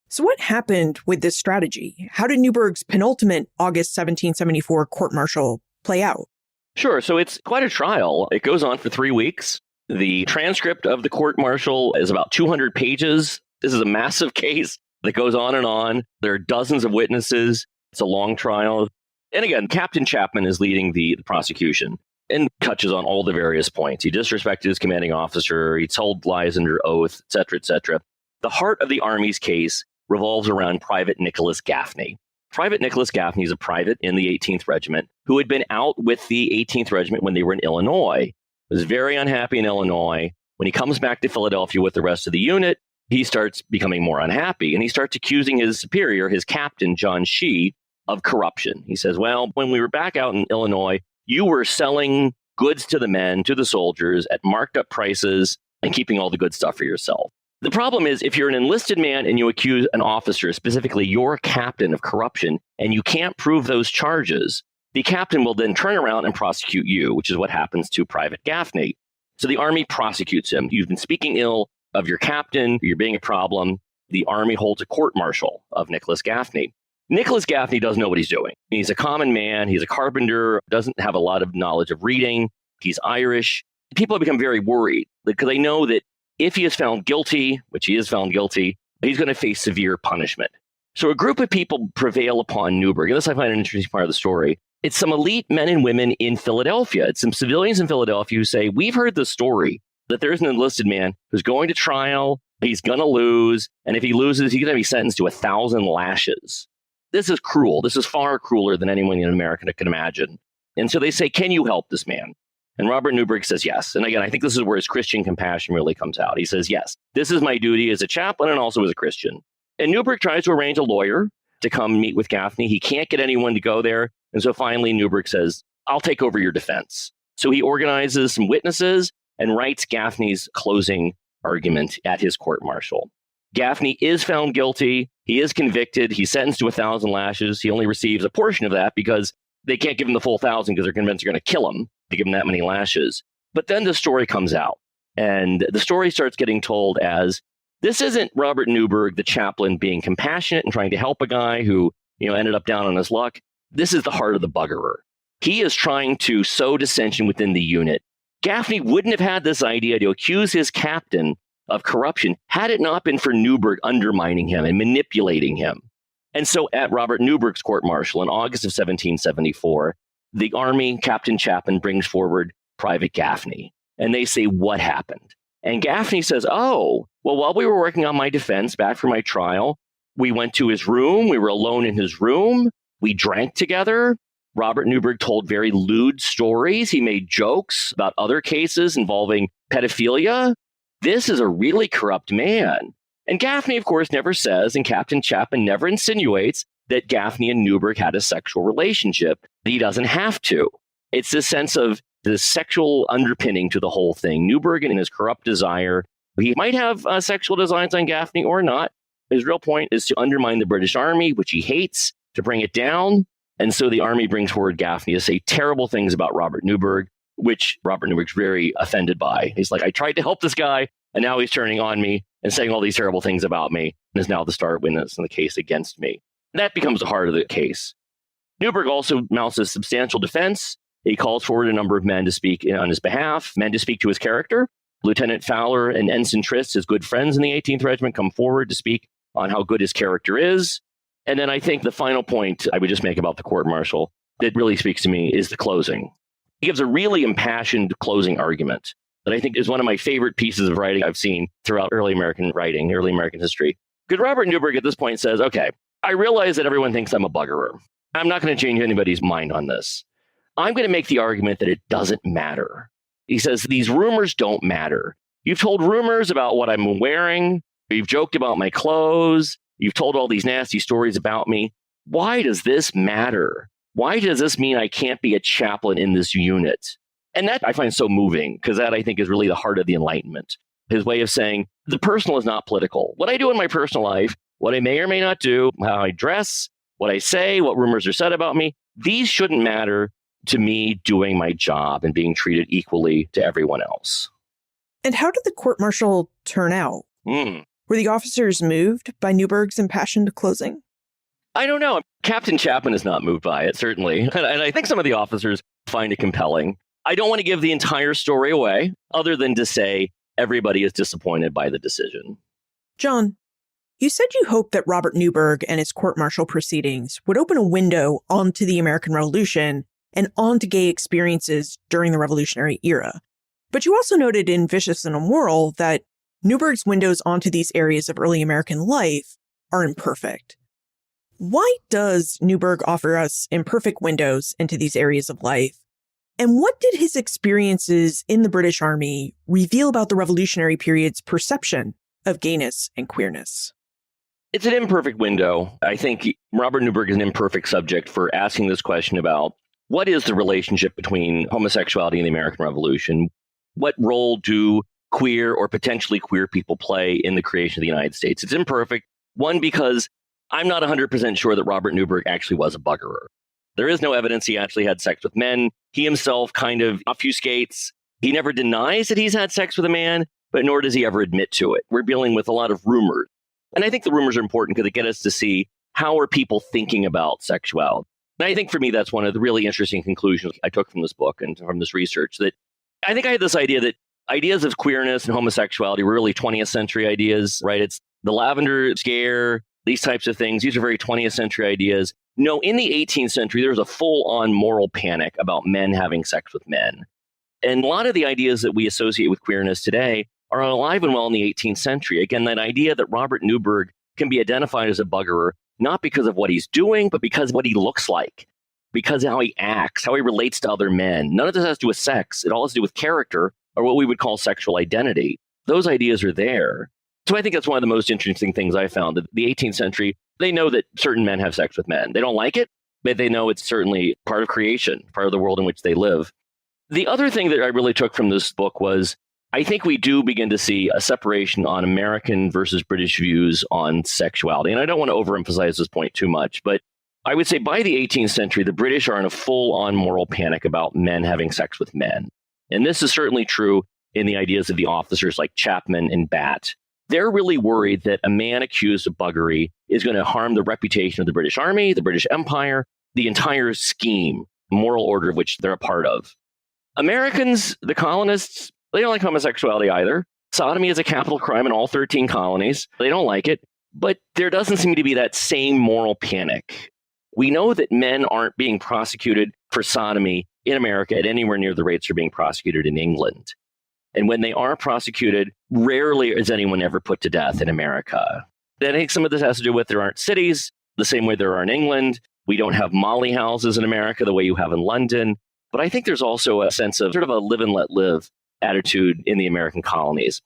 So what happened with this strategy? How did Newburgh's penultimate August 1774 court-martial play out? Sure. So it's quite a trial. It goes on for 3 weeks. The transcript of the court-martial is about 200 pages. This is a massive case that goes on and on. There are dozens of witnesses. It's a long trial. And again, Captain Chaplain is leading the prosecution and touches on all the various points. He disrespected his commanding officer. He told lies under oath, et cetera, et cetera. The heart of the Army's case revolves around Private Nicholas Gaffney. Private Nicholas Gaffney is a private in the 18th Regiment who had been out with the 18th Regiment when they were in Illinois. Was very unhappy in Illinois. When he comes back to Philadelphia with the rest of the unit, he starts becoming more unhappy, and he starts accusing his superior, his captain, John Shee, of corruption. He says, well, when we were back out in Illinois, you were selling goods to the men, to the soldiers, at marked up prices and keeping all the good stuff for yourself. The problem is, if you're an enlisted man and you accuse an officer, specifically your captain, of corruption, and you can't prove those charges, the captain will then turn around and prosecute you, which is what happens to Private Gaffney. So the Army prosecutes him. You've been speaking ill of your captain, you're being a problem. The Army holds a court-martial of Nicholas Gaffney. Nicholas Gaffney doesn't know what he's doing. He's a common man. He's a carpenter, doesn't have a lot of knowledge of reading. He's Irish. People have become very worried because they know that if he is found guilty, which he is found guilty, he's going to face severe punishment. So a group of people prevail upon Newburgh. And this I find an interesting part of the story. It's some elite men and women in Philadelphia. It's some civilians in Philadelphia who say, we've heard the story that there's an enlisted man who's going to trial. He's going to lose. And if he loses, he's going to be sentenced to 1,000 lashes. This is cruel. This is far crueler than anyone in America can imagine. And so they say, can you help this man? And Robert Newburgh says yes. And again, I think this is where his Christian compassion really comes out. He says, yes, this is my duty as a chaplain and also as a Christian. And Newburgh tries to arrange a lawyer to come meet with Gaffney. He can't get anyone to go there. And so finally, Newburgh says, I'll take over your defense. So he organizes some witnesses and writes Gaffney's closing argument at his court-martial. Gaffney is found guilty. He is convicted. He's sentenced to 1,000 lashes. He only receives a portion of that because they can't give him the full 1,000 because they're convinced they're going to kill him to give him that many lashes. But then the story comes out, and the story starts getting told as, this isn't Robert Newburgh, the chaplain, being compassionate and trying to help a guy who, ended up down on his luck. This is the heart of the buggerer. He is trying to sow dissension within the unit. Gaffney wouldn't have had this idea to accuse his captain of corruption had it not been for Newburgh undermining him and manipulating him. And so at Robert Newburgh's court-martial in August of 1774, the Army, Captain Chaplain, brings forward Private Gaffney. And they say, what happened? And Gaffney says, oh, well, while we were working on my defense back for my trial, we went to his room. We were alone in his room. We drank together. Robert Newburgh told very lewd stories. He made jokes about other cases involving pedophilia. This is a really corrupt man. And Gaffney, of course, never says, and Captain Chaplain never insinuates, that Gaffney and Newburgh had a sexual relationship. He doesn't have to. It's this sense of the sexual underpinning to the whole thing. Newburgh, in his corrupt desire, he might have sexual designs on Gaffney or not. His real point is to undermine the British Army, which he hates, to bring it down. And so the army brings forward Gaffney to say terrible things about Robert Newburgh, which Robert Newburgh's very offended by. He's like, I tried to help this guy, and now he's turning on me and saying all these terrible things about me, and is now the star witness in the case against me. That becomes the heart of the case. Newburgh also mounts a substantial defense. He calls forward a number of men to speak on his behalf, men to speak to his character. Lieutenant Fowler and Ensign Trist, his good friends in the 18th Regiment, come forward to speak on how good his character is. And then I think the final point I would just make about the court-martial that really speaks to me is the closing. He gives a really impassioned closing argument that I think is one of my favorite pieces of writing I've seen throughout early American writing, early American history. Because Robert Newburgh at this point says, okay, I realize that everyone thinks I'm a buggerer. I'm not going to change anybody's mind on this. I'm going to make the argument that it doesn't matter. He says, these rumors don't matter. You've told rumors about what I'm wearing. You've joked about my clothes. You've told all these nasty stories about me. Why does this matter? Why does this mean I can't be a chaplain in this unit? And that I find so moving, because that I think is really the heart of the Enlightenment. His way of saying the personal is not political. What I do in my personal life, what I may or may not do, how I dress, what I say, what rumors are said about me, these shouldn't matter to me doing my job and being treated equally to everyone else. And how did the court-martial turn out? Were the officers moved by Newburgh's impassioned closing? I don't know. Captain Chaplain is not moved by it, certainly. And I think some of the officers find it compelling. I don't want to give the entire story away, other than to say everybody is disappointed by the decision. John, you said you hoped that Robert Newburgh and his court-martial proceedings would open a window onto the American Revolution and onto gay experiences during the Revolutionary era. But you also noted in Vicious and Immoral that Newburgh's windows onto these areas of early American life are imperfect. Why does Newburgh offer us imperfect windows into these areas of life? And what did his experiences in the British Army reveal about the Revolutionary period's perception of gayness and queerness? It's an imperfect window. I think Robert Newburgh is an imperfect subject for asking this question about what is the relationship between homosexuality and the American Revolution? What role do queer or potentially queer people play in the creation of the United States? It's imperfect. One, because I'm not 100% sure that Robert Newburgh actually was a buggerer. There is no evidence he actually had sex with men. He himself kind of obfuscates. He never denies that he's had sex with a man, but nor does he ever admit to it. We're dealing with a lot of rumors. And I think the rumors are important because they get us to see how are people thinking about sexuality. And I think for me, that's one of the really interesting conclusions I took from this book and from this research, that I think I had this idea that ideas of queerness and homosexuality were really 20th century ideas, right? It's the lavender scare, these types of things. These are very 20th century ideas. No, in the 18th century, there was a full-on moral panic about men having sex with men. And a lot of the ideas that we associate with queerness today are alive and well in the 18th century. Again, that idea that Robert Newburgh can be identified as a buggerer, not because of what he's doing, but because of what he looks like, because of how he acts, how he relates to other men. None of this has to do with sex. It all has to do with character, or what we would call sexual identity. Those ideas are there. So I think that's one of the most interesting things I found. That the 18th century, they know that certain men have sex with men. They don't like it, but they know it's certainly part of creation, part of the world in which they live. The other thing that I really took from this book was, I think we do begin to see a separation on American versus British views on sexuality. And I don't want to overemphasize this point too much, but I would say by the 18th century, the British are in a full-on moral panic about men having sex with men. And this is certainly true in the ideas of the officers like Chaplain and Batt. They're really worried that a man accused of buggery is going to harm the reputation of the British Army, the British Empire, the entire scheme, moral order of which they're a part of. Americans, the colonists, they don't like homosexuality either. Sodomy is a capital crime in all 13 colonies. They don't like it. But there doesn't seem to be that same moral panic. We know that men aren't being prosecuted for sodomy in America at anywhere near the rates they're being prosecuted in England. And when they are prosecuted, rarely is anyone ever put to death in America. I think some of this has to do with there aren't cities the same way there are in England. We don't have molly houses in America the way you have in London. But I think there's also a sense of sort of a live and let live attitude in the American colonies.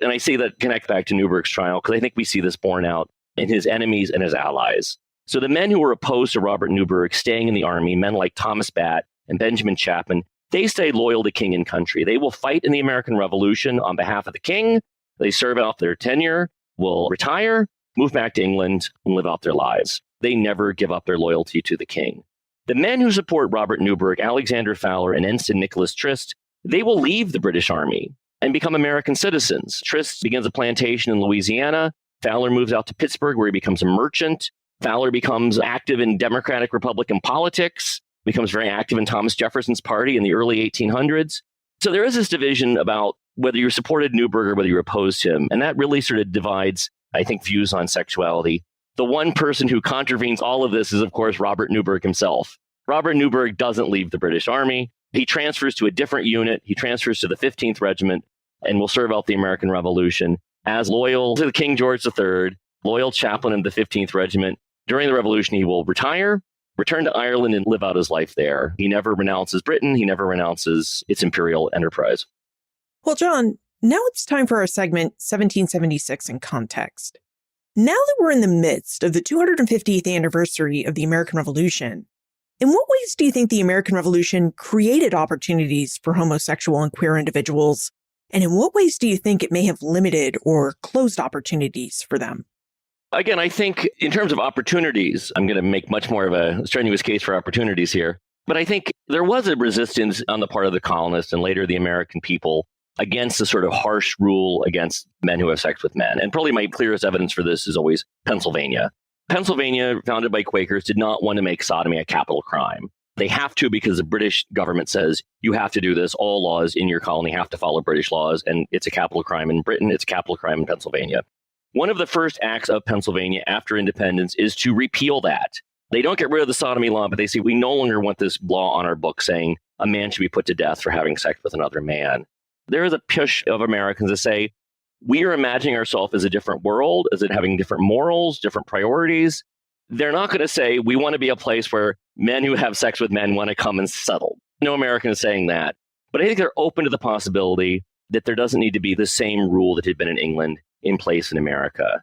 And I say that connect back to Newburgh's trial because I think we see this borne out in his enemies and his allies. So the men who were opposed to Robert Newburgh staying in the army, men like Thomas Batt and Benjamin Chapman, They stay loyal to king and country. They will fight in the American Revolution on behalf of the king. They serve out their tenure, will retire, move back to England, and live out their lives. They never give up their loyalty to the king. The men who support Robert Newburgh, Alexander Fowler, and Ensign Nicholas Trist, they will leave the British Army and become American citizens. Trist begins a plantation in Louisiana. Fowler moves out to Pittsburgh, where he becomes a merchant. Fowler becomes active in Democratic Republican politics, becomes very active in Thomas Jefferson's party in the early 1800s. So there is this division about whether you supported Newburgh or whether you opposed him. And that really sort of divides, I think, views on sexuality. The one person who contravenes all of this is, of course, Robert Newburgh himself. Robert Newburgh doesn't leave the British Army. He transfers to a different unit. He transfers to the 15th Regiment and will serve out the American Revolution as loyal to King George III, loyal chaplain in the 15th Regiment. During the Revolution, he will retire, return to Ireland, and live out his life there. He never renounces Britain. He never renounces its imperial enterprise. Well, John, now it's time for our segment 1776 in Context. Now that we're in the midst of the 250th anniversary of the American Revolution, in what ways do you think the American Revolution created opportunities for homosexual and queer individuals? And in what ways do you think it may have limited or closed opportunities for them? Again, I think in terms of opportunities, I'm going to make much more of a strenuous case for opportunities here. But I think there was a resistance on the part of the colonists and later the American people against the sort of harsh rule against men who have sex with men. And probably my clearest evidence for this is always Pennsylvania. Pennsylvania, founded by Quakers, did not want to make sodomy a capital crime. They have to because the British government says you have to do this. All laws in your colony have to follow British laws, and it's a capital crime in Britain. It's a capital crime in Pennsylvania. One of the first acts of Pennsylvania after independence is to repeal that. They don't get rid of the sodomy law, but they say we no longer want this law on our book saying a man should be put to death for having sex with another man. There is a push of Americans to say, we are imagining ourselves as a different world, as it having different morals, different priorities. They're not going to say, we want to be a place where men who have sex with men want to come and settle. No American is saying that. But I think they're open to the possibility that there doesn't need to be the same rule that had been in England in place in America.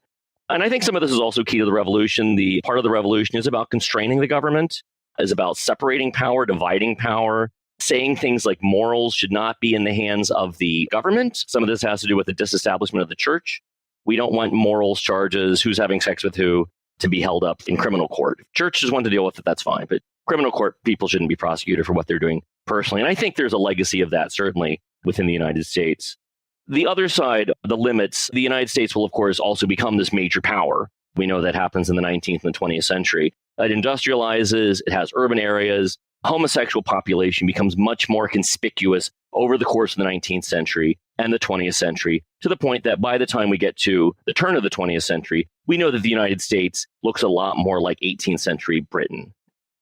And I think some of this is also key to the revolution. The part of the revolution is about constraining the government, is about separating power, dividing power, saying things like morals should not be in the hands of the government. Some of this has to do with the disestablishment of the church. We don't want morals charges, who's having sex with who, to be held up in criminal court. If churches want to deal with it, that's fine. But criminal court people shouldn't be prosecuted for what they're doing personally. And I think there's a legacy of that, certainly, within the United States. The other side, the limits, the United States will, of course, also become this major power. We know that happens in the 19th and 20th century. It industrializes, it has urban areas. Homosexual population becomes much more conspicuous over the course of the 19th century and the 20th century, to the point that by the time we get to the turn of the 20th century, we know that the United States looks a lot more like 18th century Britain.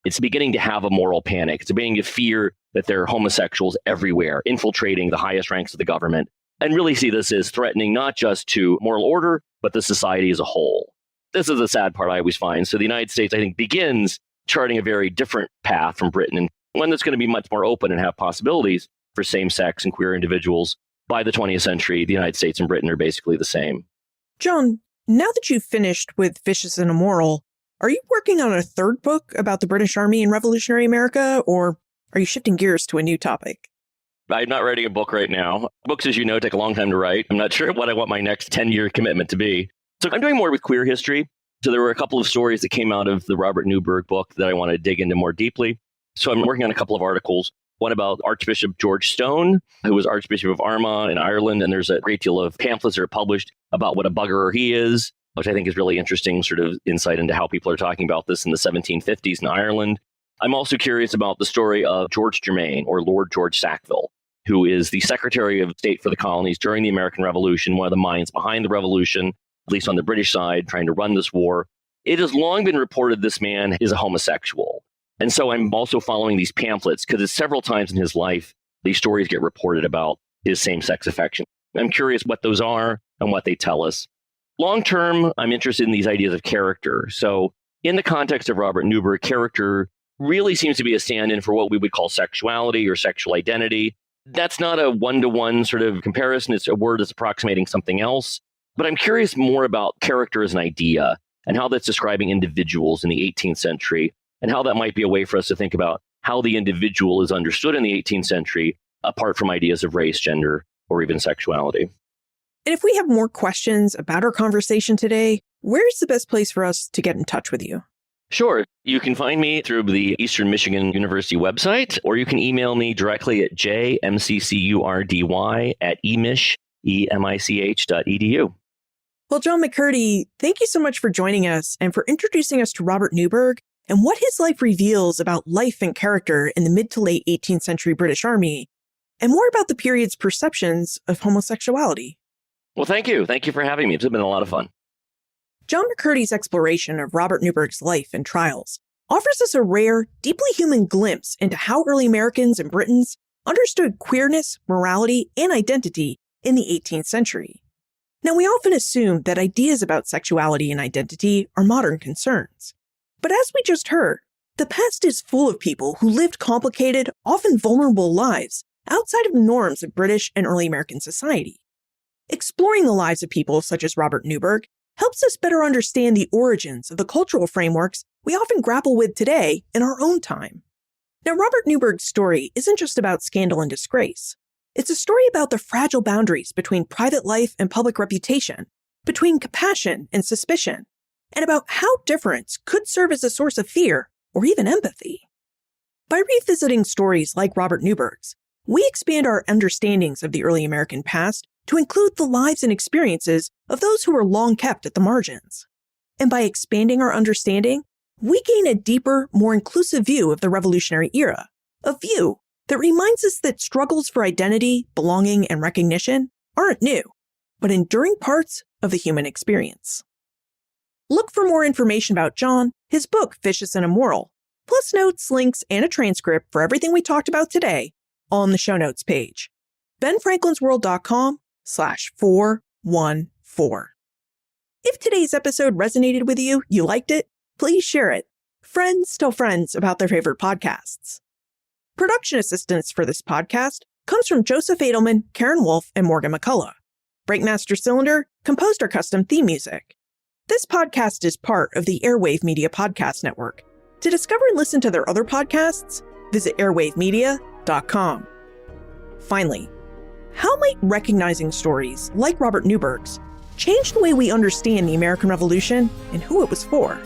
It's beginning to have a moral panic. It's beginning to fear that there are homosexuals everywhere, infiltrating the highest ranks of the government, and really see this as threatening not just to moral order, but the society as a whole. This is the sad part I always find. So the United States, I think, begins charting a very different path from Britain, and one that's going to be much more open and have possibilities for same-sex and queer individuals. By the 20th century, the United States and Britain are basically the same. John, now that you've finished with Vicious and Immoral, are you working on a third book about the British Army in Revolutionary America, or are you shifting gears to a new topic? I'm not writing a book right now. Books, as you know, take a long time to write. I'm not sure what I want my next 10-year commitment to be. So I'm doing more with queer history. So there were a couple of stories that came out of the Robert Newburgh book that I want to dig into more deeply. So I'm working on a couple of articles. One about Archbishop George Stone, who was Archbishop of Armagh in Ireland. And there's a great deal of pamphlets that are published about what a buggerer he is, which I think is really interesting sort of insight into how people are talking about this in the 1750s in Ireland. I'm also curious about the story of George Germain, or Lord George Sackville, who is the Secretary of State for the colonies during the American Revolution, one of the minds behind the revolution, at least on the British side, trying to run this war. It has long been reported this man is a homosexual. And so I'm also following these pamphlets because it's several times in his life, these stories get reported about his same-sex affection. I'm curious what those are and what they tell us. Long term, I'm interested in these ideas of character. So in the context of Robert Newburgh, character really seems to be a stand-in for what we would call sexuality or sexual identity. That's not a one-to-one sort of comparison. It's a word that's approximating something else. But I'm curious more about character as an idea and how that's describing individuals in the 18th century and how that might be a way for us to think about how the individual is understood in the 18th century, apart from ideas of race, gender, or even sexuality. And if we have more questions about our conversation today, where's the best place for us to get in touch with you? Sure. You can find me through the Eastern Michigan University website, or you can email me directly at jmccurdy@emich.edu. Well, John McCurdy, thank you so much for joining us and for introducing us to Robert Newburgh and what his life reveals about life and character in the mid to late 18th century British Army, and more about the period's perceptions of homosexuality. Well, thank you. Thank you for having me. It's been a lot of fun. John McCurdy's exploration of Robert Newburgh's life and trials offers us a rare, deeply human glimpse into how early Americans and Britons understood queerness, morality, and identity in the 18th century. Now, we often assume that ideas about sexuality and identity are modern concerns. But as we just heard, the past is full of people who lived complicated, often vulnerable lives outside of the norms of British and early American society. Exploring the lives of people such as Robert Newburgh helps us better understand the origins of the cultural frameworks we often grapple with today in our own time. Now, Robert Newburgh's story isn't just about scandal and disgrace. It's a story about the fragile boundaries between private life and public reputation, between compassion and suspicion, and about how difference could serve as a source of fear or even empathy. By revisiting stories like Robert Newburgh's, we expand our understandings of the early American past to include the lives and experiences of those who were long kept at the margins. And by expanding our understanding, we gain a deeper, more inclusive view of the Revolutionary era, a view that reminds us that struggles for identity, belonging, and recognition aren't new, but enduring parts of the human experience. Look for more information about John, his book, Vicious and Immoral, plus notes, links, and a transcript for everything we talked about today on the show notes page, benfranklinsworld.com/414. If today's episode resonated with you, you liked it, please share it. Friends tell friends about their favorite podcasts. Production assistance for this podcast comes from Joseph Edelman, Karen Wolf, and Morgan McCullough. Breakmaster Cylinder composed our custom theme music. This podcast is part of the Airwave Media Podcast Network. To discover and listen to their other podcasts, visit airwavemedia.com. Finally, how might recognizing stories like Robert Newburgh's change the way we understand the American Revolution and who it was for?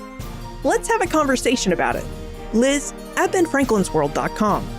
Let's have a conversation about it. Liz at benfranklinsworld.com.